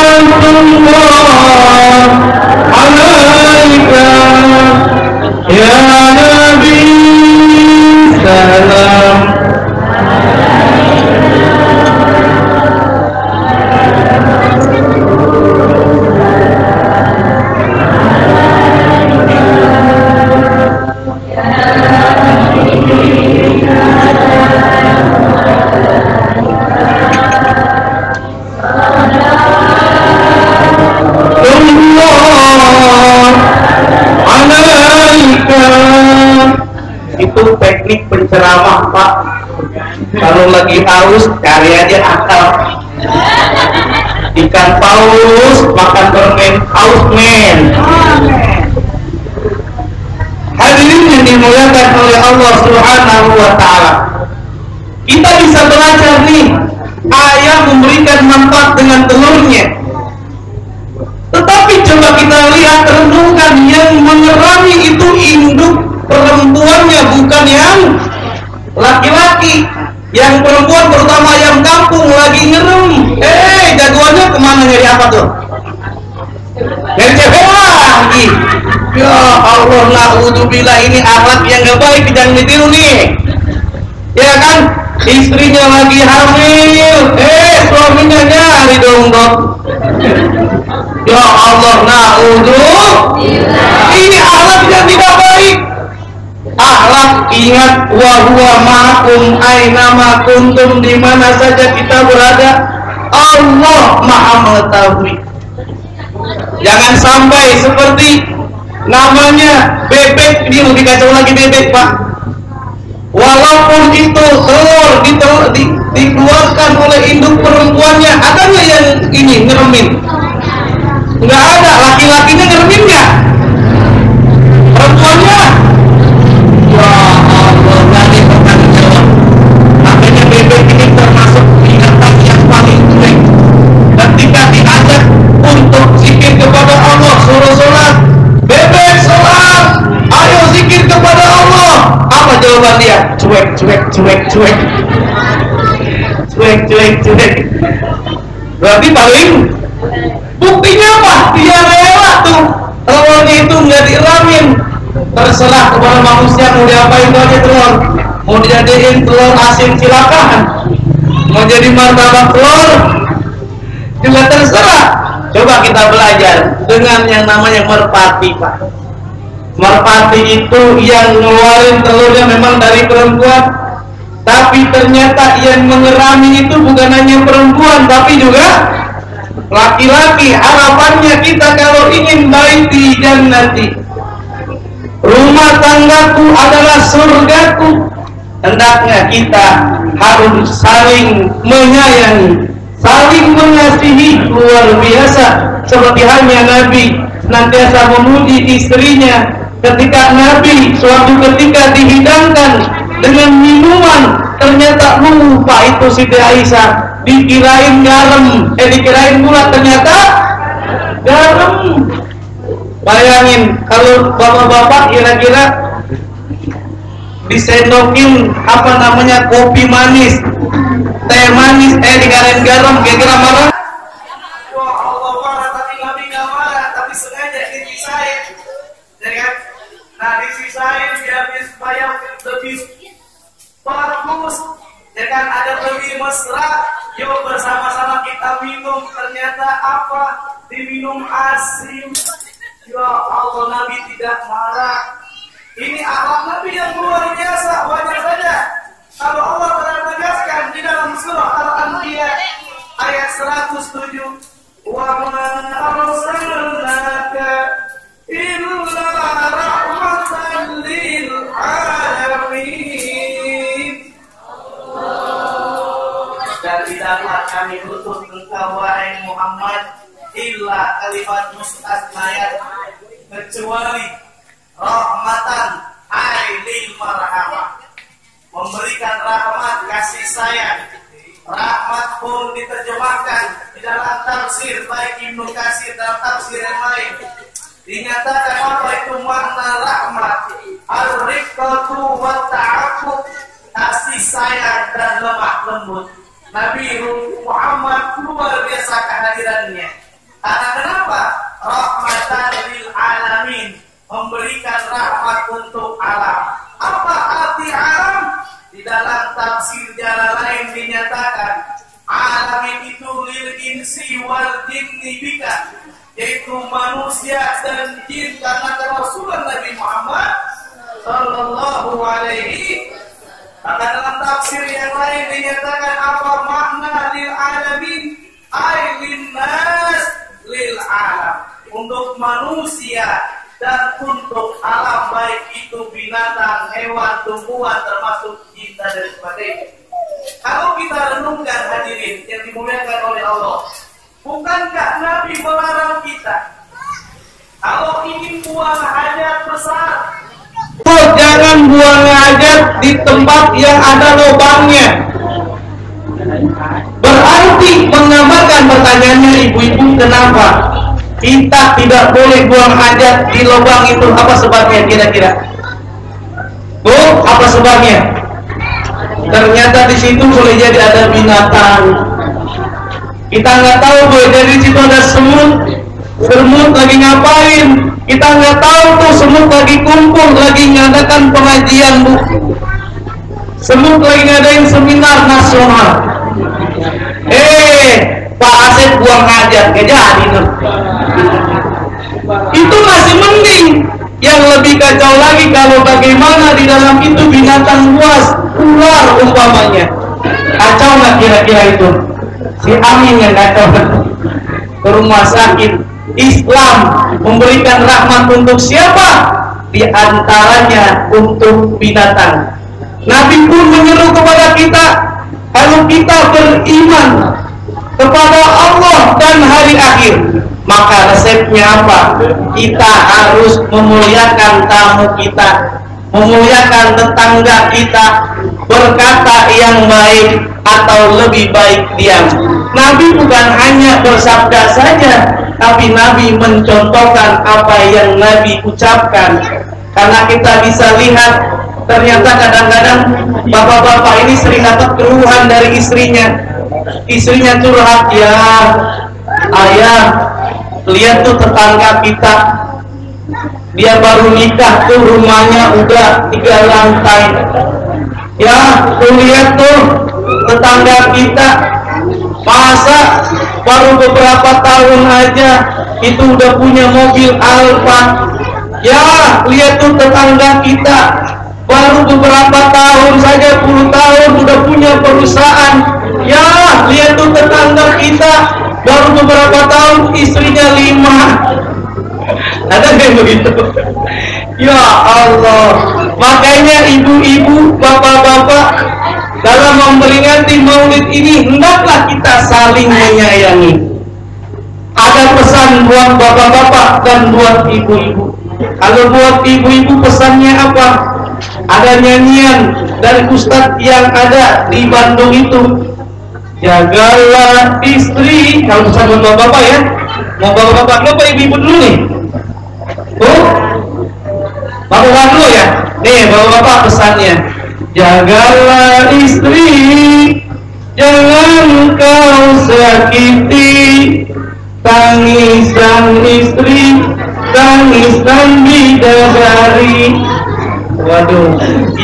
alaika. Ya Nabi, salam. Itu teknik penceramah, Pak. Kalau lagi haus cari aja akal. Ikan paus makan permen haus men. Hadirin yang dimuliakan oleh Allah Subhanahu wa taala. Kita bisa belajar nih, ayam memberikan manfaat dengan telurnya. Tetapi coba kita lihat, renungkan, yang mengerami itu induk perempuannya, bukan yang laki-laki. Yang perempuan, terutama ayam kampung, lagi ngerem. Jagoannya kemana, nyari apa tuh? Nyari cewek lagi. Ya Allah, na'udzubillah, ini akhlak yang gak baik, jangan ditiru nih. Ya kan, istrinya lagi hamil, suaminya nyari dong, dok. Ya Allah, na'udzubillah, ini akhlak yang tidak baik. Akhlak, ingat, wa huwa ma'akum ainama kuntum, di mana saja kita berada, Allah Maha mengetahui. Jangan sampai seperti namanya bebek, ini lebih kacau lagi bebek, Pak. Walaupun itu telur dikeluarkan oleh induk perempuannya, ada nggak yang ini ngeremin? Nggak ada. Laki-lakinya ngeremin nggak? Perempuannya? Ya Allah, nanti bertanggung jawab. Makanya bebek ini termasuk binatang yang paling jelek. Ketika diajak untuk zikir kepada Allah, suruh sholat, bebek sholat, ayo zikir kepada Allah. Apa jawaban dia? Cuek. Berarti paling buktinya apa? Dia rela tuh telurnya itu nggak diramin. Terserah kepada manusia mau diapain tuh aja telur. Mau dijadiin telur asin silakan. Mau jadi martabak telur juga terserah. Coba kita belajar dengan yang namanya merpati, Pak. Merpati itu yang ngeluarin telurnya memang dari perempuan, tapi ternyata yang mengerami itu bukan hanya perempuan, tapi juga laki-laki. Harapannya kita kalau ingin baiti jannati, rumah tanggaku adalah surgaku, hendaknya kita harus saling menyayangi, saling mengasihi luar biasa. Seperti halnya Nabi senantiasa memuji istrinya. Ketika Nabi suatu ketika dihidangkan dengan minuman, ternyata lupa itu Siti Aisyah, dikirain garam, dikirain gula, ternyata garam. Bayangin kalau bapak-bapak kira-kira disendokin apa namanya kopi manis, teh manis, dikirain garam, kira-kira marah? Wah, Allah marah, tapi Nabi gak marah, tapi sengaja dipisahin. Jadi kan, nah disisain biar supaya lebih bagus, ya kan, ada lebih mesra. Yuk bersama-sama kita minum. Ternyata apa? diminum asin. Ya Allah, Nabi tidak marah. Ini akhlak Nabi yang luar biasa. Wajar saja kalau Allah telah menegaskan di dalam surah Al-Anbiya ayat 107, wa ma arsalnaka illa rahmatan lil alamin. Dan tidaklah kami utus engkau wahai Muhammad illa kalimat mustasnayat, kecuali rahmatan lil marhamah, memberikan rahmat kasih sayang. Rahmat pun diterjemahkan di dalam tafsir baik Ibnu Katsir dalam tafsir yang lain dinyatakan apa itu makna rahmat, ar-riqqatu wa ta'aqqub, kasih sayang dan lemah lembut. Nabi Muhammad luar biasa kehadirannya. Karena kenapa? Rahmatan lil alamin, memberikan rahmat untuk alam. Apa arti alam? Di dalam tafsir jalan lain dinyatakan alamin itu lil insi wal jinni bika, yaitu manusia dan jin, karena kerasulan Nabi Muhammad sallallahu alaihi. Maka dalam tafsir yang lain dinyatakan apa makna lil alamin, ay lin nas lil alam, untuk manusia dan untuk alam, baik itu binatang, hewan, tumbuhan, termasuk jin dan sebagainya. Kalau kita renungkan hadirin yang dimuliakan oleh Allah, bukankah Nabi melarang kita kalau ingin buang hajat besar, jangan buang hajat di tempat yang ada lubangnya? Berarti menggambarkan pertanyaannya ibu-ibu, kenapa kita tidak boleh buang hajat di lubang itu? Apa sebabnya kira-kira? Bu, apa sebabnya? Ternyata di situ boleh jadi ada binatang. Kita nggak tahu, boleh jadi di situ ada semut. Semut lagi ngapain? Kita nggak tahu tuh, semut lagi kumpul, lagi ngadakan pengajian, Bu. Semut lagi ngadain seminar nasional. Pak Asep buang hajat, gak jadi tuh. Itu masih mending. Yang lebih kacau lagi kalau bagaimana di dalam itu binatang buas, ular umpamanya. Kacau nggak kira-kira itu? Si Amin yang kacau ke rumah sakit. Islam memberikan rahmat untuk siapa? Di antaranya untuk binatang. Nabi pun menyeru kepada kita, kalau kita beriman kepada Allah dan hari akhir, maka resepnya apa? Kita harus memuliakan tamu kita, memuliakan tetangga kita, berkata yang baik atau lebih baik diam. Nabi bukan hanya bersabda saja, tapi Nabi mencontohkan apa yang Nabi ucapkan. Karena kita bisa lihat, ternyata kadang-kadang bapak-bapak ini sering dapat keluhan dari istrinya. Istrinya curhat, ya ayah, lihat tuh tetangga kita, dia baru nikah tuh, rumahnya udah 3 lantai. Ya, tuh lihat tuh tetangga kita, masa baru beberapa tahun aja itu udah punya mobil Alfa. Ya, lihat tuh tetangga kita, baru beberapa tahun saja, 10 tahun udah punya perusahaan. Ya, lihat tuh tetangga kita, baru beberapa tahun istrinya 5. Ada yang begitu? Ya Allah. Makanya ibu-ibu, bapak-bapak, dalam memperingati maulid ini hendaklah kita saling menyayangi. Ada pesan buat bapak-bapak dan buat ibu-ibu. Kalau buat ibu-ibu pesannya apa? Ada nyanyian dari ustadz yang ada di Bandung itu, jagalah istri. Kalau pesan buat bapak-bapak ya, mau bapak-bapak, bapak ibu-ibu dulu nih. Bapak-bapak dulu ya. Nih bapak-bapak pesannya, jagalah istri, jangan kau sakiti, tangisan istri, tangisan bidadari. Waduh,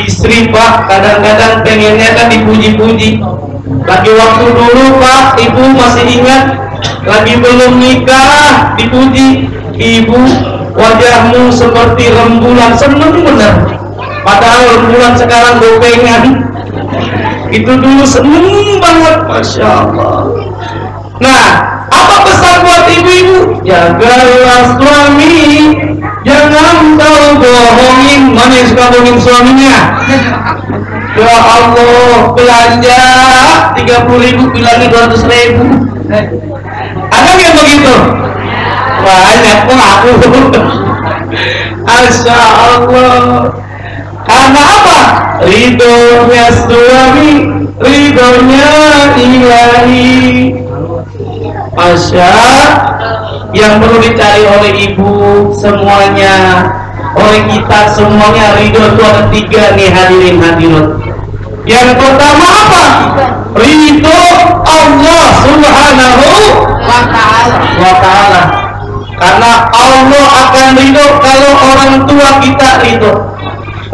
istri Pak kadang-kadang pengennya kan dipuji-puji. Lagi waktu dulu Pak, ibu masih ingat lagi belum nikah dipuji, ibu wajahmu seperti rembulan, seneng bener. Padahal rembulan sekarang gopengan, itu dulu seneng banget, masya Allah. Nah, apa pesan buat ibu-ibu? Jagalah suami, jangan kau bohongin. Mana yang suka bohongin suaminya? Ya Allah, belanja 30.000 bilangnya 200.000. Ada yang begitu? Banyak pun aku. Masya Allah. Karena apa? Ridhonya suami, ridhonya ilahi. Masya, yang perlu dicari oleh ibu semuanya, oleh kita semuanya, ridho itu ada 3 nih hadirin hadirat. Yang pertama apa? Ridho Allah Subhanahu wa ta'ala. Karena Allah akan ridho kalau orang tua kita ridho.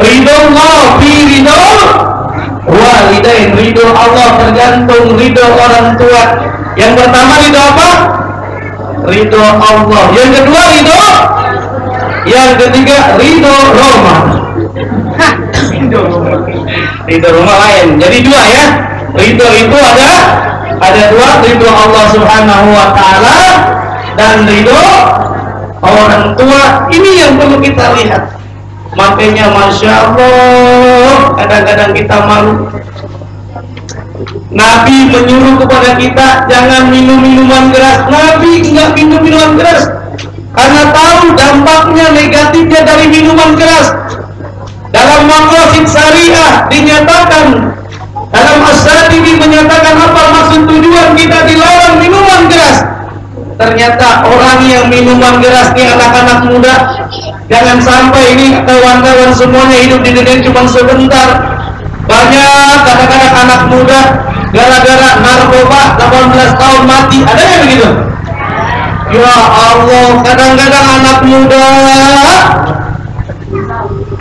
Ridho Allah fi ridho walidain. Ridho Allah tergantung ridho orang tua. Yang pertama ridho apa? Ridho Allah. Yang kedua ridho. Yang ketiga ridho Roma. Ridho Roma lain. Jadi 2 ya. Ridho itu ada 2, ridho Allah Subhanahu wa ta'ala dan ridho orang tua. Ini yang perlu kita lihat. Makanya masya Allah, kadang-kadang kita malu. Nabi menyuruh kepada kita jangan minum minuman keras. Nabi enggak minum minuman keras karena tahu dampaknya negatifnya dari minuman keras. Dalam maqasid syariah dinyatakan, dalam as-Sadiqi menyatakan apa maksud tujuan kita dilarang minuman keras. Ternyata orang yang minuman keras ini anak-anak muda. Jangan sampai ini kawan-kawan semuanya hidup di dunia cuma sebentar. Banyak kadang-kadang anak muda gara-gara narkoba 18 tahun mati. Ada yang begitu? Ya Allah, kadang-kadang anak muda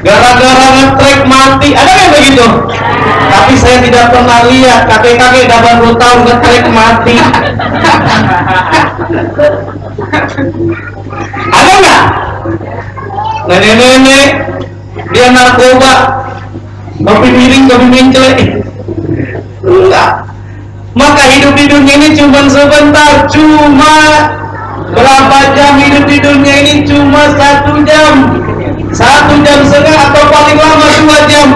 gara-gara ngetrek mati. Ada yang begitu? Tapi saya tidak pernah lihat kakek-kakek 80 tahun ngetrek mati. Ada nggak? Nenek-nenek dia narkoba, kopi miring, kopi mencelek. Enggak. Maka hidup di dunia ini cuma sebentar, cuma berapa jam hidup di dunia ini? Cuma 1 jam, 1 jam setengah atau paling lama 2 jam.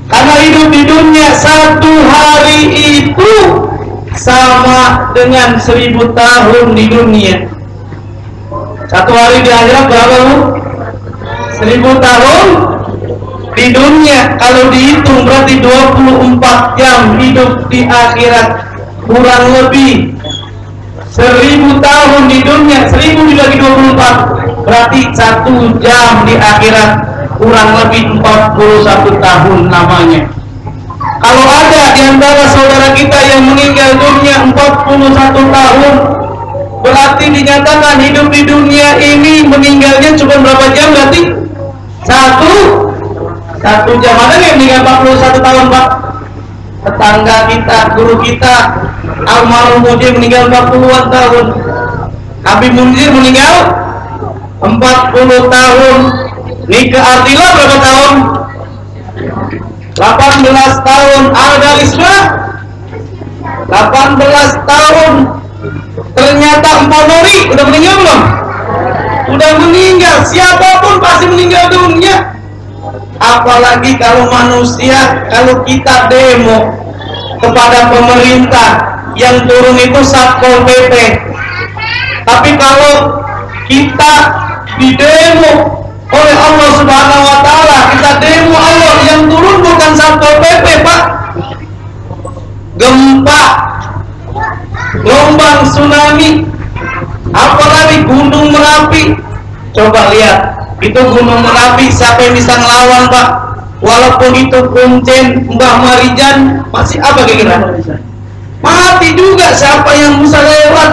Karena hidup di dunia 1 hari itu sama dengan 1000 tahun di dunia. 1 hari di akhirat berapa bu? 1000 tahun di dunia. Kalau dihitung berarti 24 jam hidup di akhirat. Kurang lebih 1000 tahun di dunia. 1000 dibagi 24 berarti 1 jam di akhirat. Kurang lebih 41 tahun namanya. Kalau ada di antara saudara kita yang meninggal dunia 41 tahun, berarti dinyatakan hidup di dunia ini meninggalnya cuma berapa jam? Berarti 1 jam. Ada yang meninggal 41 tahun Pak? Tetangga kita, guru kita almarhum Mujib meninggal 40-an tahun. Habib Munzir meninggal 40 tahun. Nikah Ardila berapa tahun? 18 tahun. Al-Dalisma 18 tahun. Ternyata Mpok Nuri udah meninggal belum? Udah meninggal. Siapapun pasti meninggal dunia. Apalagi kalau manusia, kalau kita demo kepada pemerintah, yang turun itu Satpol PP. Tapi kalau kita didemo oleh Allah Subhanahu wa ta'ala, kita demo Allah, yang turun bukan Satpol PP Pak. Gempa, gelombang tsunami, apalagi Gunung Merapi. Coba lihat, itu Gunung Merapi siapa yang bisa ngelawan Pak? Walaupun itu kuncen Mbah Marijan, masih apa kira-kira? Mati juga, siapa yang bisa lewat?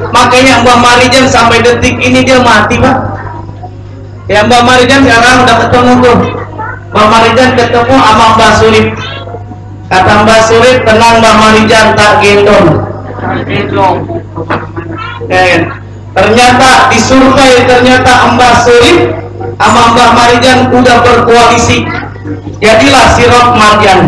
Makanya Mbah Marijan sampai detik ini dia mati Pak. Ya Mbah Marijan sekarang udah ketemu tuh. Mbah Marijan ketemu sama Mbah Surip. Kata Mbah Surip, tenang Mbah Marijan, tak gendong. Ternyata disurvei, ternyata Mbah Surip sama Mbah Marijan udah berkoalisi, jadilah Sirot Marjan.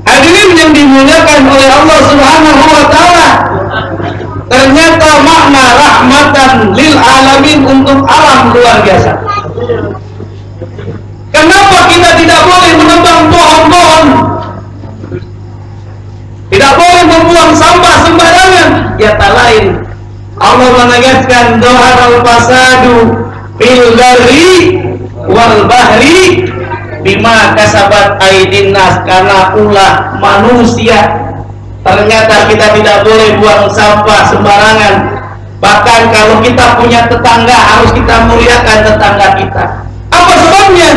Hadirin yang dimuliakan oleh Allah Subhanahu wa Ta'ala, ternyata makna rahmatan lil alamin untuk alam luar biasa. Kenapa kita tidak boleh menebang pohon-pohon, tidak boleh membuang sampah sembarangan? Ya tak lain, Allah menegaskan dohar al-fasadu fil barri wal bahri bima kasabat aidin nas, karena ulah manusia. Ternyata kita tidak boleh buang sampah sembarangan. Bahkan kalau kita punya tetangga, harus kita muliakan tetangga kita. Apa sebabnya?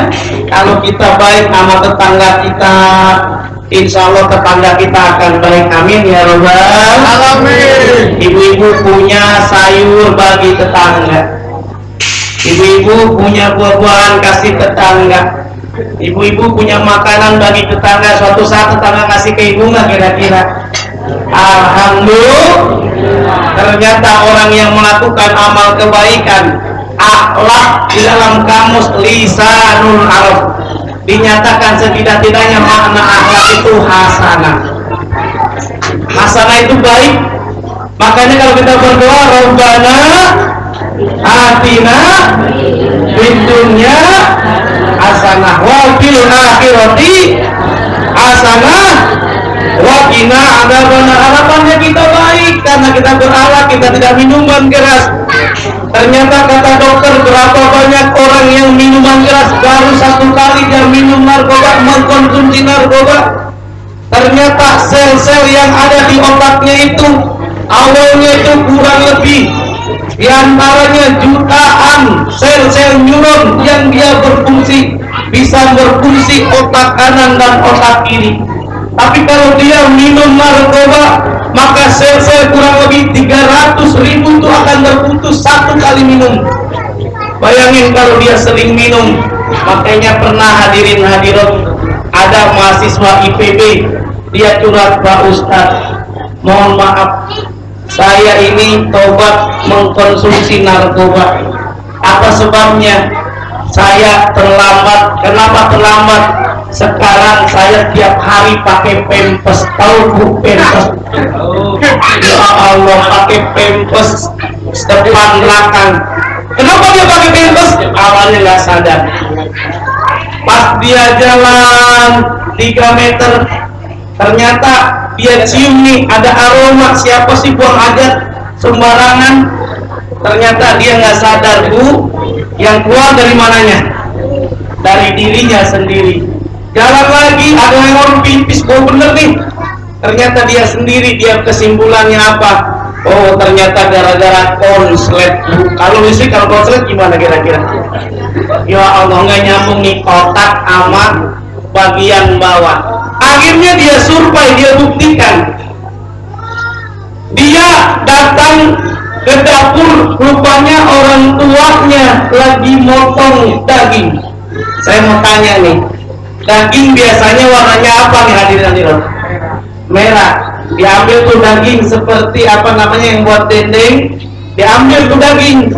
Kalau kita baik sama tetangga kita, insya Allah tetangga kita akan baik. Amin ya Rabbal alamin. Ibu-ibu punya sayur bagi tetangga, ibu-ibu punya buah-buahan kasih tetangga, ibu-ibu punya makanan bagi tetangga. Suatu saat tetangga kasih ke ibu nggak kira-kira? Alhamdulillah. Ternyata orang yang melakukan amal kebaikan, akhlak di dalam kamus lisanul arab dinyatakan setidak-tidaknya makna akhlak itu hasanah. Hasanah itu baik. Makanya kalau kita berdoa, Rabbana atina fid dunya hasanah wa fil akhirati hasanah wa qina adzabannar. Harapannya kita baik karena kita berakhlak, kita tidak minuman keras. Ternyata kata dokter, berapa banyak orang yang minuman keras, baru 1 kali dia minum narkoba, mengkonsumsi narkoba. Ternyata sel-sel yang ada di otaknya itu awalnya itu kurang lebih diantaranya jutaan sel-sel neuron yang dia berfungsi, bisa berfungsi otak kanan dan otak kiri. Tapi kalau dia minum narkoba, maka sel-sel kurang lebih 300.000 itu akan terputus 1 kali minum. Bayangin kalau dia sering minum. Makanya pernah hadirin hadirat, ada mahasiswa IPB, dia curhat, Pak Ustadz, mohon maaf, saya ini tobat mengkonsumsi narkoba. Apa sebabnya? Saya terlambat. Kenapa terlambat? Sekarang saya tiap hari pakai pempes. Tahu bu pempes? Ya Allah, pakai pempes depan belakang. Kenapa dia pakai pempes? Awalnya nggak sadar. Pas dia jalan 3 meter, ternyata dia cium nih, ada aroma, siapa sih buang hajat sembarangan. Ternyata dia nggak sadar bu, yang keluar dari mananya? Dari dirinya sendiri. Jalan lagi, ada yang orang pipis, oh bener nih. Ternyata dia sendiri. Dia kesimpulannya apa? Oh ternyata gara-gara konslet. Kalau listrik, kalau konslet gimana kira-kira? Ya Allah, nggak nyambung nih otak sama bagian bawah. Akhirnya dia survei, dia buktikan. Dia datang ke dapur, rupanya orang tuanya lagi motong daging. Saya mau tanya nih, daging biasanya warnanya apa nih hadirin? Merah. Diambil tuh daging seperti apa namanya yang buat dendeng, diambil tuh daging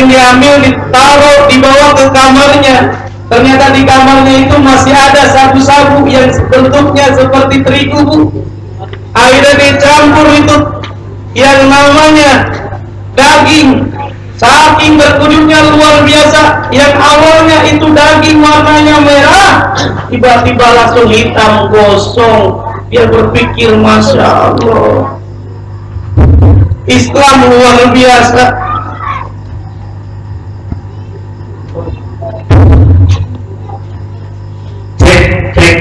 diambil, ditaruh, dibawa ke kamarnya. Ternyata di kamarnya itu masih ada sabu-sabu yang bentuknya seperti terigu bu. Akhirnya dicampur itu yang namanya daging. Saking berkunjungnya luar biasa, yang awalnya itu daging warnanya merah, tiba-tiba langsung hitam gosong. Dia berpikir, Masya Allah, Islam luar biasa. Cek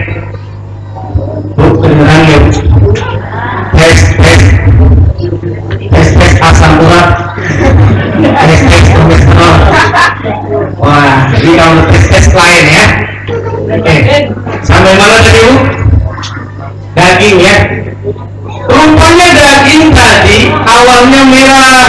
bu, kedengeran ya? Tes asam urat, tes kolesterol. Wah, ini kalau tes lain ya. Oke, sampai mana tadi bu? Daging ya. Rupanya daging tadi awalnya merah.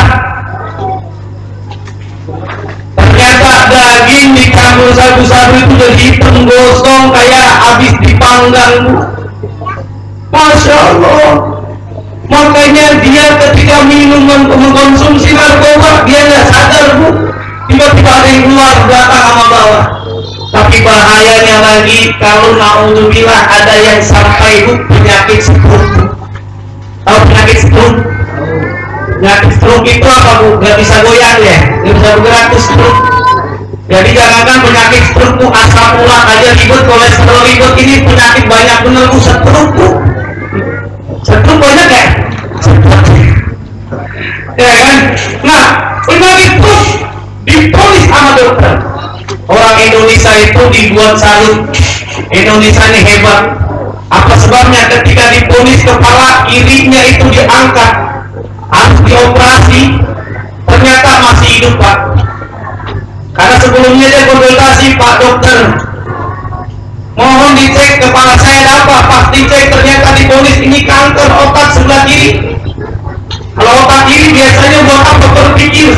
Ternyata daging dicampur sabu-sabu itu jadi hitam gosong kayak habis dipanggang. Masya Allah. Makanya dia ketika minum mengkonsumsi narkoba, dia nggak sadar bu, tiba-tiba ada yang keluar belakang sama bawah. Tapi bahayanya lagi kalau naudzubillah ada yang sampai bu penyakit stroke. Tahu penyakit stroke? Penyakit stroke itu apa bu? Nggak bisa goyang ya, nggak bisa bergerak tuh stroke. Jadi jangankan penyakit stroke bu, asam urat aja ribet, kolesterol ribet, ini penyakit banyak bener bu, stroke bu. Stroke banyak ya? Ya kan? Nah, penyakit stroke diponis sama dokter. Orang Indonesia itu dibuat salut. Indonesia ini hebat. Apa sebabnya? Ketika diponis kepala kirinya itu diangkat, harus dioperasi, ternyata masih hidup pak. Karena sebelumnya dia konsultasi, Pak dokter, mohon dicek kepala saya ada apa. Pas dicek ternyata diponis ini kanker otak sebelah kiri. Kalau otak kiri biasanya buat apa? Berpikir.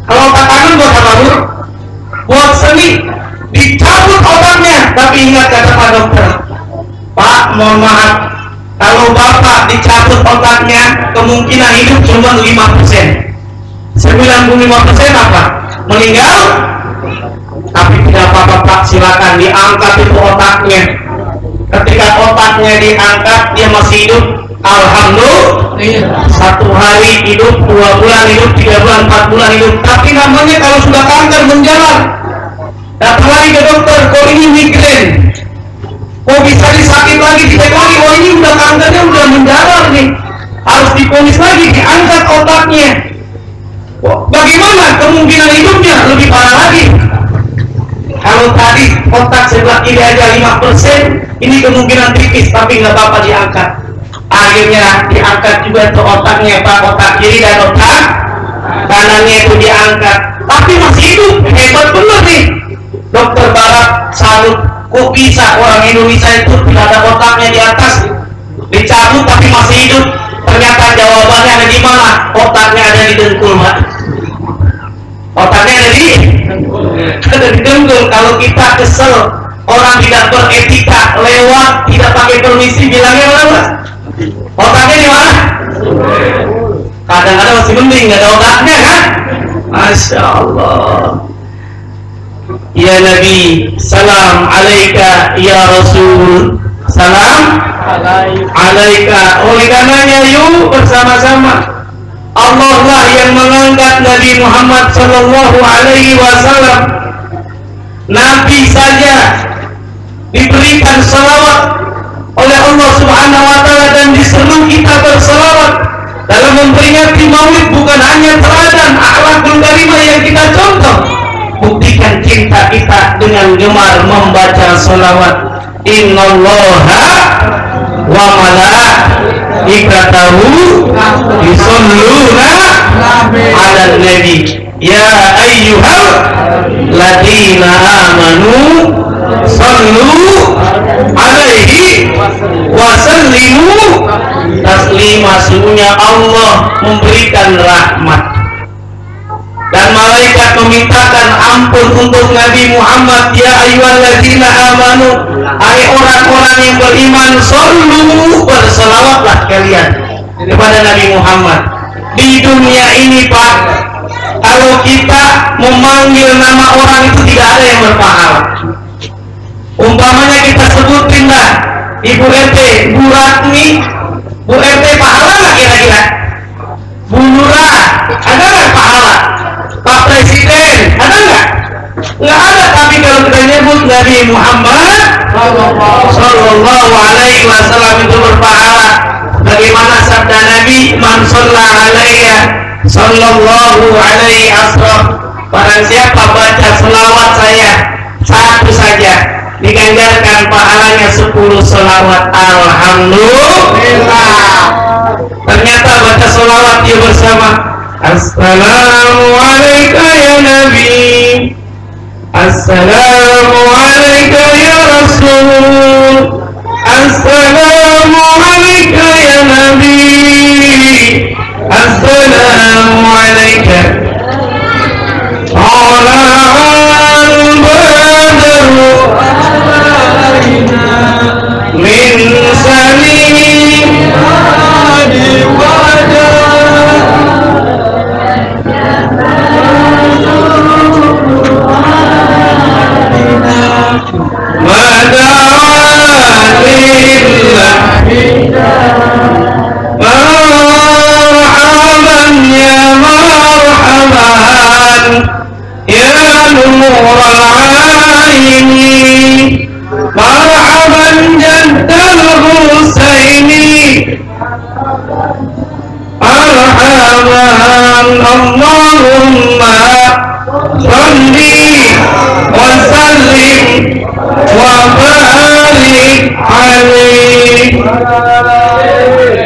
Kalau otak kanan buat apa bu? Buat seni. Dicabut otaknya. Tapi ingat kata Pak dokter, Pak mohon maaf, kalau bapak dicabut otaknya kemungkinan hidup cuma 5%. 95% apa? Meninggal. Tapi tidak apa-apa pak, silakan diangkat itu otaknya. Ketika otaknya diangkat dia masih hidup, alhamdulillah. 1 hari hidup, 2 bulan hidup, 3 bulan, 4 bulan hidup. Tapi namanya kalau sudah kanker menjalar, datang lagi ke dokter, kok ini migrain, kok bisa disakit lagi, dicek lagi, oh ini udah kankernya udah menjalar nih, harus diponis lagi, diangkat otaknya. Bagaimana kemungkinan hidupnya? Lebih parah lagi. Kalau tadi otak sebelah kiri aja 5%, ini kemungkinan tipis, tapi nggak apa-apa diangkat. Akhirnya diangkat juga tuh otaknya pak, otak kiri dan otak kanannya itu diangkat, tapi masih hidup. Hebat bener nih dokter Barat, salut. Kok bisa orang Indonesia itu tidak ada otaknya di atas, dicabut tapi masih hidup? Ternyata jawabannya ada di mana? Otaknya ada di dengkul pak. Otaknya ada di dengkul. Kalau kita kesel, orang tidak beretika, lewat tidak pakai permisi, bilangnya mana? Otaknya di mana? Kadang-kadang masih mending nggak ada otaknya kan? Masya Allah. Ya Nabi, salam alaika ya Rasul, salam alaika. Oleh karenanya yuk bersama-sama, Allah lah yang mengangkat Nabi Muhammad Sallallahu Alaihi Wasallam. Nabi saja diberikan salawat oleh Allah Subhanahu Wa Taala dan disuruh kita bersalawat dalam memperingati Maulid. Bukan hanya teladan akhlakul karimah yang kita contoh, buktikan cinta kita dengan gemar membaca salawat. Innallaha wa malaikatahu yusholluna 'alan nabi ya ayyuhal ladina amanu sallu alaihi wa sallimu taslima. Sesungguhnya Allah memberikan rahmat dan malaikat memintakan ampun untuk Nabi Muhammad. Ya ayyuhalladzina amanu, hai orang-orang yang beriman, sallu, berselawatlah kalian kepada Nabi Muhammad. Di dunia ini pak, kalau kita memanggil nama orang itu tidak ada yang berpahala. Umpamanya kita sebutin lah, Ibu RT, Bu Ratni, Bu RT pahala nggak kira-kira? Bu Lurah, ada nggak pahala? Pak Presiden, ada nggak? Nggak ada. Tapi kalau kita nyebut Nabi Muhammad Sallallahu Alaihi Wasallam itu berpahala. Bagaimana sabda Nabi, man shalla alaiya sallallahu alaihi wasallam, barang siapa baca selawat saya satu saja, diganjarkan pahalanya 10 selawat. Alhamdulillah. Ternyata baca selawat dia bersama, Assalamualaikum ya Nabi, Assalamualaikum ya Rasul, Assalamualaikum ya Nabi, Assalamualaikum Alal badru min salim Allahumma sholli wa sallim wa barik alaihi.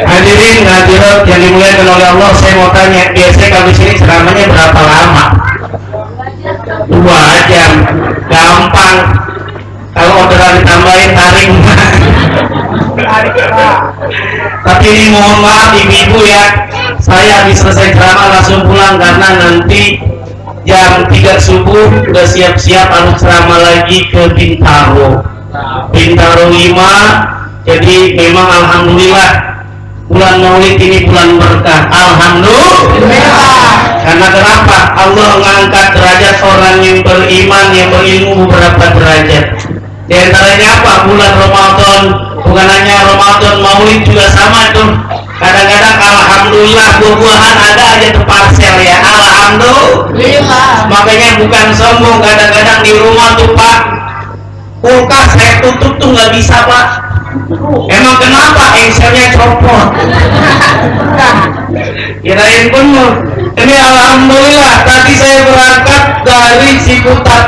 Hadirin hadirat yang dimuliakan oleh Allah, saya mau tanya, biasanya kalau di sini ceramahnya berapa lama? 2 jam, gampang. Kalau orderan ditambahin taring. Tapi ini mohon maaf ibu-ibu ya, saya habis selesai ceramah langsung pulang karena nanti jam 3 subuh udah siap-siap harus ceramah lagi ke Bintaro 5. Jadi memang alhamdulillah bulan Maulid ini bulan berkah, alhamdulillah. Karena kenapa? Allah mengangkat derajat orang yang beriman, yang berilmu beberapa derajat. Di antaranya apa? Bulan Ramadan. Bukan hanya Ramadan, Maulid juga sama tuh. Kadang-kadang alhamdulillah buah-buahan ada aja tuh parsel ya, alhamdulillah. Makanya bukan sombong, kadang-kadang di rumah tuh Pak, kulkas saya tutup tuh nggak bisa Pak. Emang kenapa? Engselnya copot. Kirain penuh. Ini alhamdulillah, tadi saya berangkat dari Ciputat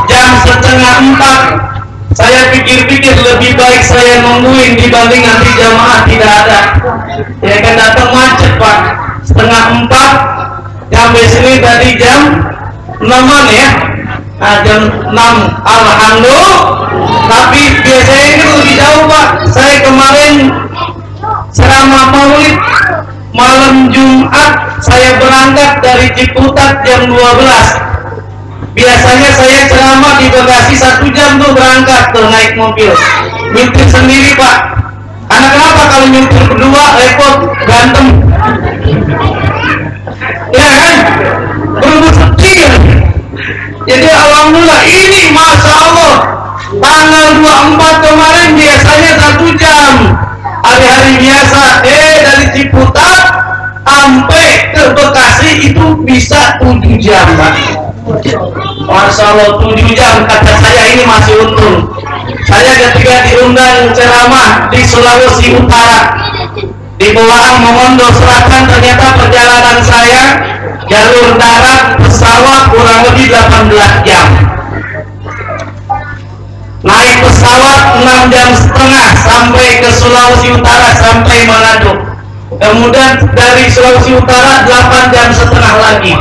jam 3:30. Saya pikir-pikir lebih baik saya nungguin dibanding nanti jamaah tidak ada. Ya kan datang macet Pak. 3:30 sampai sini tadi jam 6-an ya. Nah, jam 6 alhamdulillah. Tapi biasanya ini lebih jauh Pak. Saya kemarin ceramah Maulid malam Jumat, saya berangkat dari Ciputat jam 12. Biasanya saya ceramah di Bekasi 1 jam tuh berangkat tuh naik mobil. Nyetir sendiri Pak. Karena kenapa? Kalau nyetir berdua repot, berantem. Ya kan? Berebut setir. Jadi alhamdulillah ini Masya Allah tanggal 24 kemarin biasanya 1 jam. Hari-hari biasa dari Ciputat sampai ke Bekasi itu bisa 7 jam Pak. Masya Allah 7 jam, kata saya ini masih untung. Saya ketika diundang ceramah di Sulawesi Utara di Belaang Mongondo Selatan, ternyata perjalanan saya jalur darat pesawat kurang lebih 18 jam. Naik pesawat 6 jam setengah sampai ke Sulawesi Utara, sampai Manado. Kemudian dari Sulawesi Utara 8 jam setengah lagi.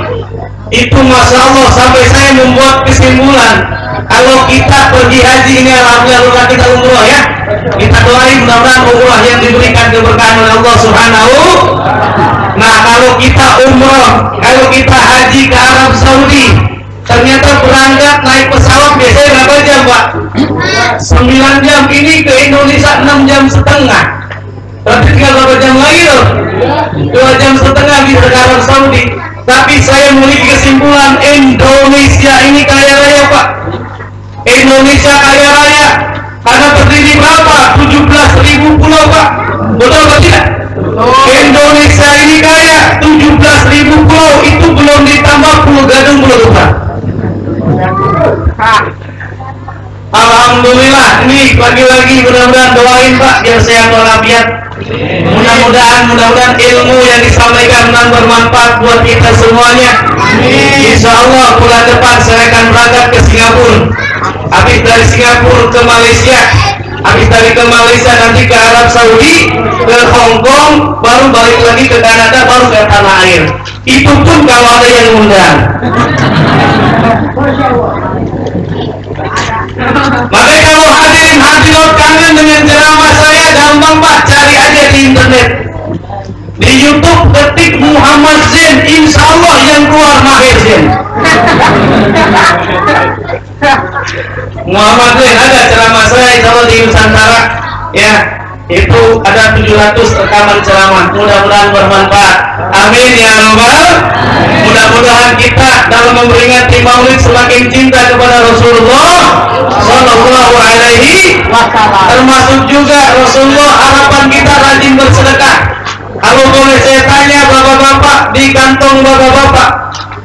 Itu Masya Allah, sampai saya membuat kesimpulan kalau kita pergi haji ini alhamdulillah kita umroh ya, kita doain mudah-mudahan umroh yang diberikan keberkahan oleh Allah Subhanahu. Nah kalau kita umroh, kalau kita haji ke Arab Saudi, ternyata berangkat naik pesawat biasanya berapa jam Pak? 9 jam. Ini ke Indonesia 6 jam setengah. Berarti tinggal berapa jam lagi loh? 2 jam setengah bisa ke Arab Saudi. Tapi saya memiliki kesimpulan Indonesia ini kaya raya Pak. Indonesia kaya raya karena terdiri berapa? 17.000 pulau Pak. Betul atau tidak? Indonesia ini kaya 17.000 pulau, itu belum ditambah Pulau Gadung, Pulau Tuban. Alhamdulillah, ini lagi-lagi mudah-mudahan doain Pak biar sehat walafiat. Mudah-mudahan ilmu yang disampaikan dan bermanfaat buat kita semuanya. Insya Allah bulan depan saya akan berangkat ke Singapura. Habis dari Singapura ke Malaysia, habis dari ke Malaysia nanti ke Arab Saudi, ke Hong Kong, baru balik lagi ke Kanada, baru ke tanah air. Itu pun kalau ada yang undang. Makanya kalau hadirin hadirat kangen dengan ceramah saya, gampang Pak, cari aja di internet, di YouTube ketik Muhammad Zain, insya Allah yang keluar Mahir Zain. Muhammad Zain ada ceramah saya insya Allah di Nusantara ya, itu ada 700 rekaman ceramah, mudah-mudahan bermanfaat. Amin ya rabbal. Mudah-mudahan kita dalam memperingati Maulid semakin cinta kepada Rasulullah Sallallahu Alaihi Wasallam. Termasuk juga Rasulullah, harapan kita rajin bersedekah. Kalau boleh saya tanya bapak-bapak, di kantong bapak-bapak,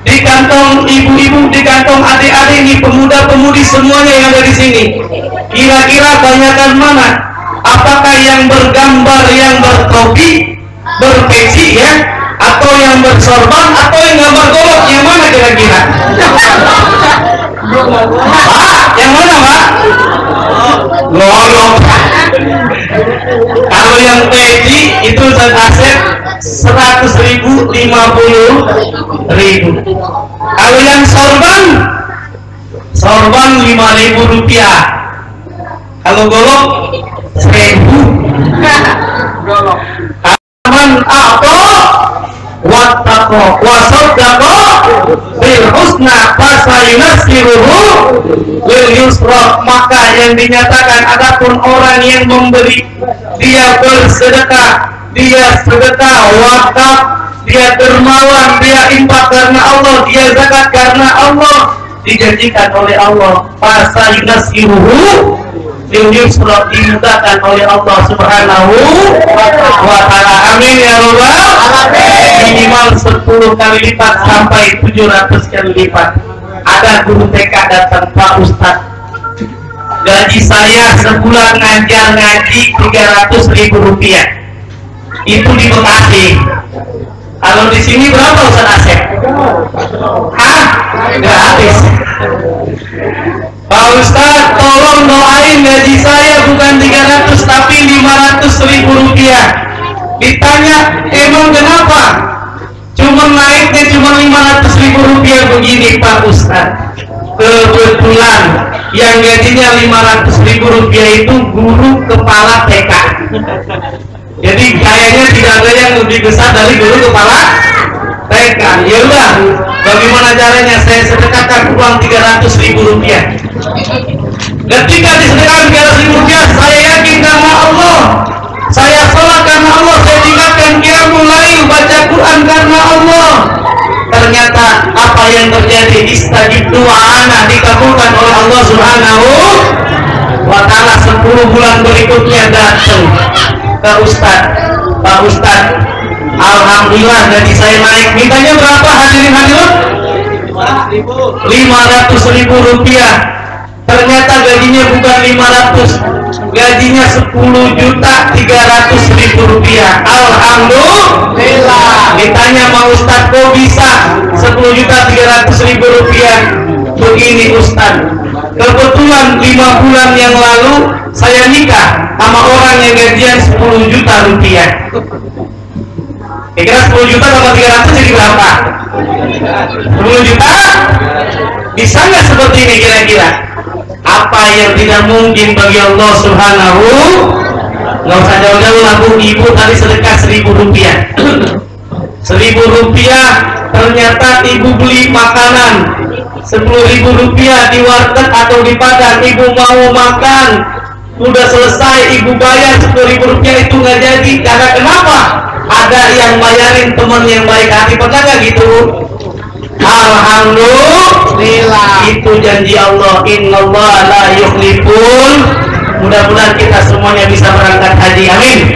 di kantong ibu-ibu, di kantong adik-adik ini, pemuda-pemudi semuanya yang ada di sini, kira-kira banyakan mana? Apakah yang bergambar yang bertopi, berpeci ya, atau yang bersorban, atau yang gambar golok, yang mana kira-kira? Pak, yang mana Pak? Golok. Kalau yang peci itu Ustaz Asep 100.000, 50.000. Kalau yang sorban 5.000 rupiah. Kalau golok 1.000. Golok. Aman apa? Wattaqo wasaddaqo bil husna fasayunasiruhu lil yusra. Maka yang dinyatakan adapun orang yang memberi, dia bersedekah, dia sedekah wakaf, dia dermawan, dia infak karena Allah, dia zakat karena Allah, dijanjikan oleh Allah fasayunasiruhu lil yusra, dimudahkan oleh Allah Subhanahu wa ta'ala. Amin ya rabbal alamin. Minimal 10 kali lipat sampai 700 kali lipat. Ada guru TK datang, Pak Ustadz, gaji saya sebulan ngajar ngaji 300.000 rupiah. Itu di Bekasi. Kalau di sini berapa Ustaz Asep? Hah? Gratis. Pak Ustadz, tolong doain gaji saya bukan 300 tapi 500.000 rupiah. Ditanya, emang kenapa? Cuma naiknya cuma 500.000 rupiah. Begini Pak Ustadz, kebetulan yang gajinya 500.000 rupiah itu guru kepala TK. Jadi kayaknya tidak ada yang lebih besar dari guru kepala TK. Ya udah, bagaimana caranya? Saya sedekahkan uang 300.000 rupiah. Ketika disedekahkan 300.000 rupiah, saya yakin karena Allah, saya sholat karena Allah, saya tingkatkan qiyamul lail, baca Quran karena Allah. Ternyata apa yang terjadi? Istajib doana, dikabulkan oleh Allah Subhanahu wa ta'ala. 10 bulan berikutnya datang ke Ustaz, Pak Ustaz, alhamdulillah gaji saya naik. Mintanya berapa hadirin hadirat? 500.000 rupiah. Ternyata gajinya bukan 500, gajinya 10.300.000 rupiah. Alhamdulillah. Ditanya sama Ustaz, kok bisa 10.300.000 rupiah? Begini Ustaz, kebetulan 5 bulan yang lalu saya nikah sama orang yang gajian 10 juta rupiah. Kira 10 juta sama 300 jadi berapa? 10 juta? Bisa nggak seperti ini kira-kira? Apa yang tidak mungkin bagi Allah Subhanahu? Nggak usah jauh-jauh lah Bu, ibu tadi sedekah 1.000 rupiah. 1.000 rupiah, ternyata ibu beli makanan 10.000 rupiah di warteg atau di Padang. Ibu mau makan, udah selesai, ibu bayar 10.000 rupiah, itu nggak jadi. Karena kenapa? Ada yang bayarin, teman yang baik hati. Pernah nggak gitu? Alhamdulillah. Itu janji Allah, innallaha la yukhliful. Mudah-mudahan kita semuanya bisa berangkat haji, amin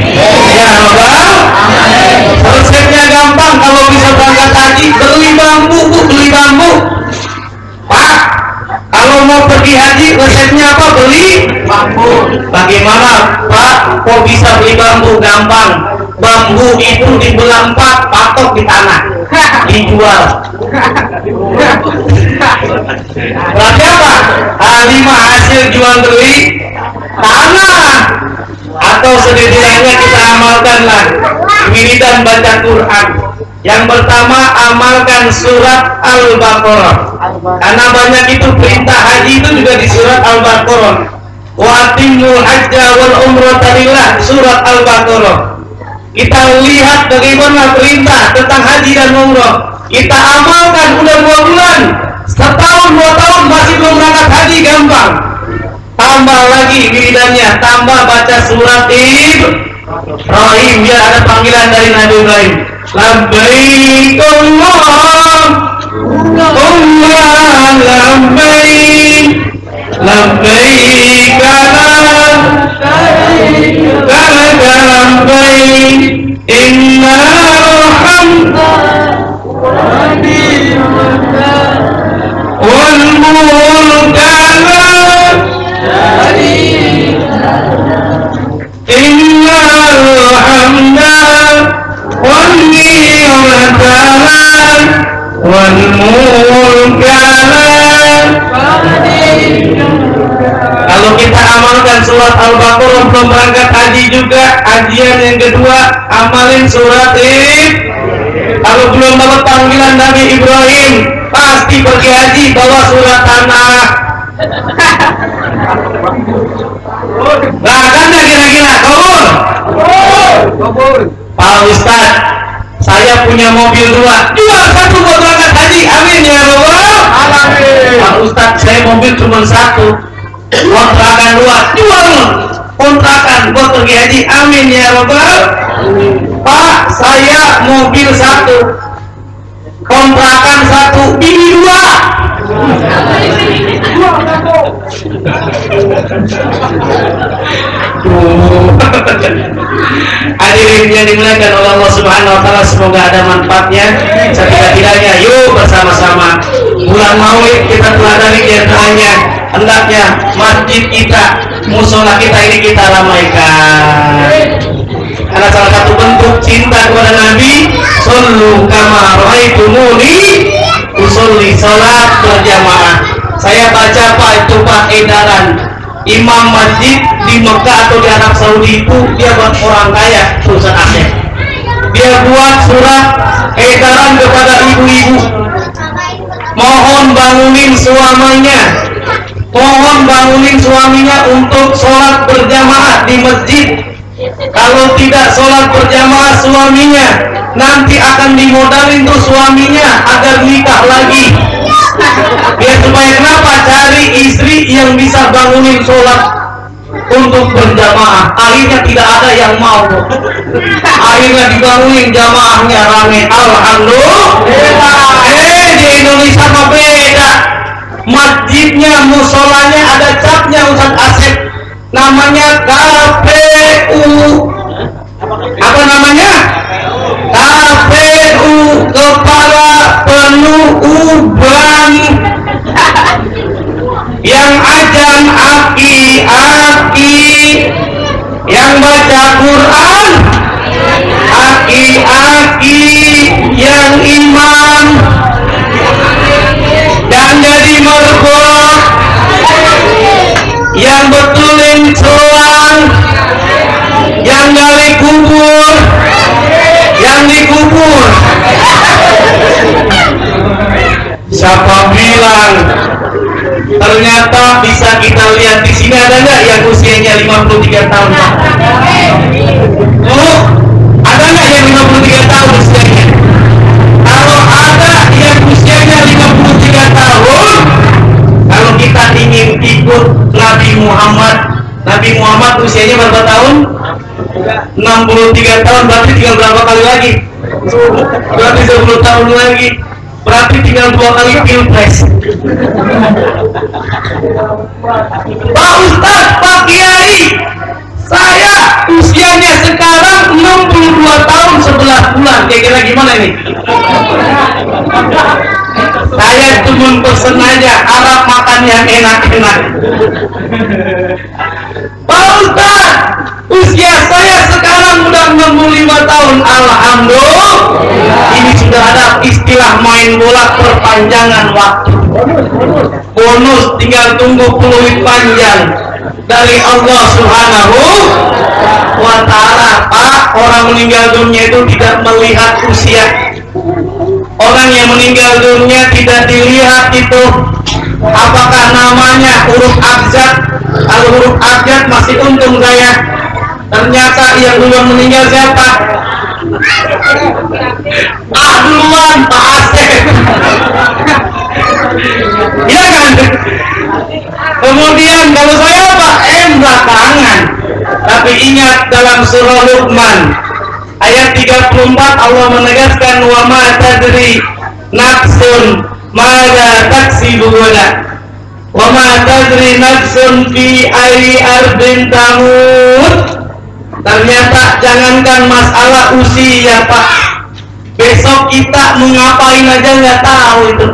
ya rabbal alamin. Resepnya gampang, kalau bisa berangkat haji, beli bambu Bu, beli bambu. Pak, kalau mau pergi haji resepnya apa? Beli bambu. Bagaimana Pak, kok bisa beli bambu? Gampang, bambu itu dibelah 4, patok di tanah, dijual. Berarti apa? Halimah hasil jual beli tanah. Atau setidaknya kita amalkanlah wiridan baca Quran. Yang pertama, amalkan surat Al-Baqarah, karena banyak itu perintah haji itu juga di surat Al-Baqarah. Wa atimul hajja wal umrata lillah, surat Al-Baqarah. Kita lihat bagaimana perintah tentang haji dan umrah, kita amalkan. Udah 2 bulan, setahun 2 tahun masih belum berangkat haji, gampang. Tambah lagi wiridannya, tambah baca surat Ibrahim, biar ada panggilan dari Nabi Ibrahim. Labbaik Allahumma labbaik, labbaik laka labbaik, innal hamda wal mulka innal hamda Kalau kita amalkan surat Al-Baqarah belum berangkat haji juga, hajian yang kedua amalin surat Kalau belum dapat panggilan Nabi Ibrahim, pasti pergi haji bawa surat tanah. Nah, kan kira-kira kabur. Pak Ustaz, saya punya mobil 2, jual 1 buat berangkat haji, amin ya Allah. Amin. Pak Ustaz, saya mobil cuma 1, kontrakan 2, jual kontrakan buat pergi haji, amin ya Allah. Pak, saya mobil 1, kontrakan 1, bini 2. Hadirin yang dimuliakan oleh Allah Subhanahu wa taala, semoga ada manfaatnya. Setidak-tidaknya yuk bersama-sama bulan Maulid kita teladani di antaranya, hendaknya masjid kita, musola kita ini kita ramaikan. Karena salah satu bentuk cinta kepada Nabi, sallu kama ra'aitumuni usolli, salat berjamaah. Saya baca Pak edaran imam masjid di Mekah atau di Arab Saudi itu dia buat orang kaya, Ustaz Aceh. Dia buat surat edaran kepada ibu-ibu, mohon bangunin suaminya untuk sholat berjamaah di masjid. Kalau tidak sholat berjamaah suaminya, nanti akan dimodalin tuh suaminya agar nikah lagi. Dia supaya kenapa? Cari istri yang bisa bangunin sholat untuk berjamaah. Akhirnya tidak ada yang mau. Akhirnya dibangunin jamaahnya rame. Alhamdulillah. Di Indonesia mah beda. Masjidnya, musolanya ada capnya Ustaz Asep. Namanya KPU. Apa namanya? KPU, Kepala Penuuban. Yang ajan aki, yang baca Quran aki, yang imam dan jadi merbok, yang betulin soang, yang gali kubur, yang dikubur. Siapa bilang? Ternyata bisa kita lihat di sini, ada nggak yang usianya 53 tahun? Oh, ada nggak yang 53 tahun usianya? Kalau ada yang usianya 53 tahun, kalau kita ingin ikut Nabi Muhammad usianya berapa tahun? 63 tahun, berarti tinggal berapa kali lagi? Berarti 10 tahun lagi. Berarti tinggal 2 kali pilpres. Pak Ustaz, Pak Kiai, saya usianya sekarang 62 tahun 11 bulan. Kira-kira gimana ini? Saya cuma pesen aja Arab makan yang enak-enak. Pak Ustaz, usia saya sekarang udah 65 tahun. Alhamdulillah. Ini sudah ada istilah main bola perpanjangan waktu. Bonus, tinggal tunggu peluit panjang dari Allah Subhanahu wa ta'ala. Pak, orang meninggal dunia itu tidak melihat usia. Orang yang meninggal dunia tidak dilihat itu apakah namanya huruf abjad. Kalau huruf abjad masih untung saya. Ternyata yang duluan meninggal siapa? Duluan Pak Asep. Ya kan? Kemudian kalau saya Pak belakangan. Tapi ingat dalam surah Luqman ayat 34 Allah menegaskan wa ma tadri nafsun madza taksibu ghadan wa ma tadri nafsun fi ayyi ardin tamut. Ternyata jangankan masalah usia Pak, besok kita mau ngapain aja nggak tahu itu.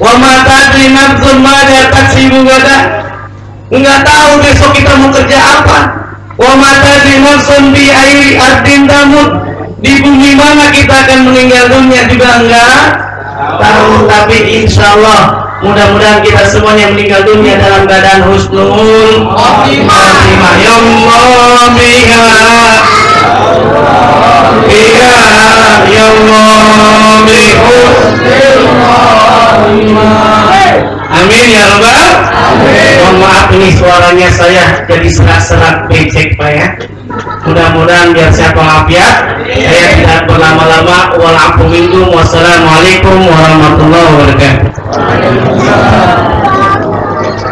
Wa ma tadri nafsun madza taksibu ghadan, nggak tahu besok kita mau kerja apa. Wa ma tadri nafsun bi ayyi ardin tamut, di bumi mana kita akan meninggal dunia juga Tahu, tapi insya Allah mudah-mudahan kita semuanya meninggal dunia dalam keadaan husnul khotimah. Ya Allah biha ya Allah bi husnul khotimah. Amin ya Rabbal. Mohon maaf ini suaranya saya jadi serak-serak becek Pak ya. Mudah-mudahan biar sehat walafiat. Saya tidak berlama-lama. Wassalamualaikum warahmatullahi wabarakatuh.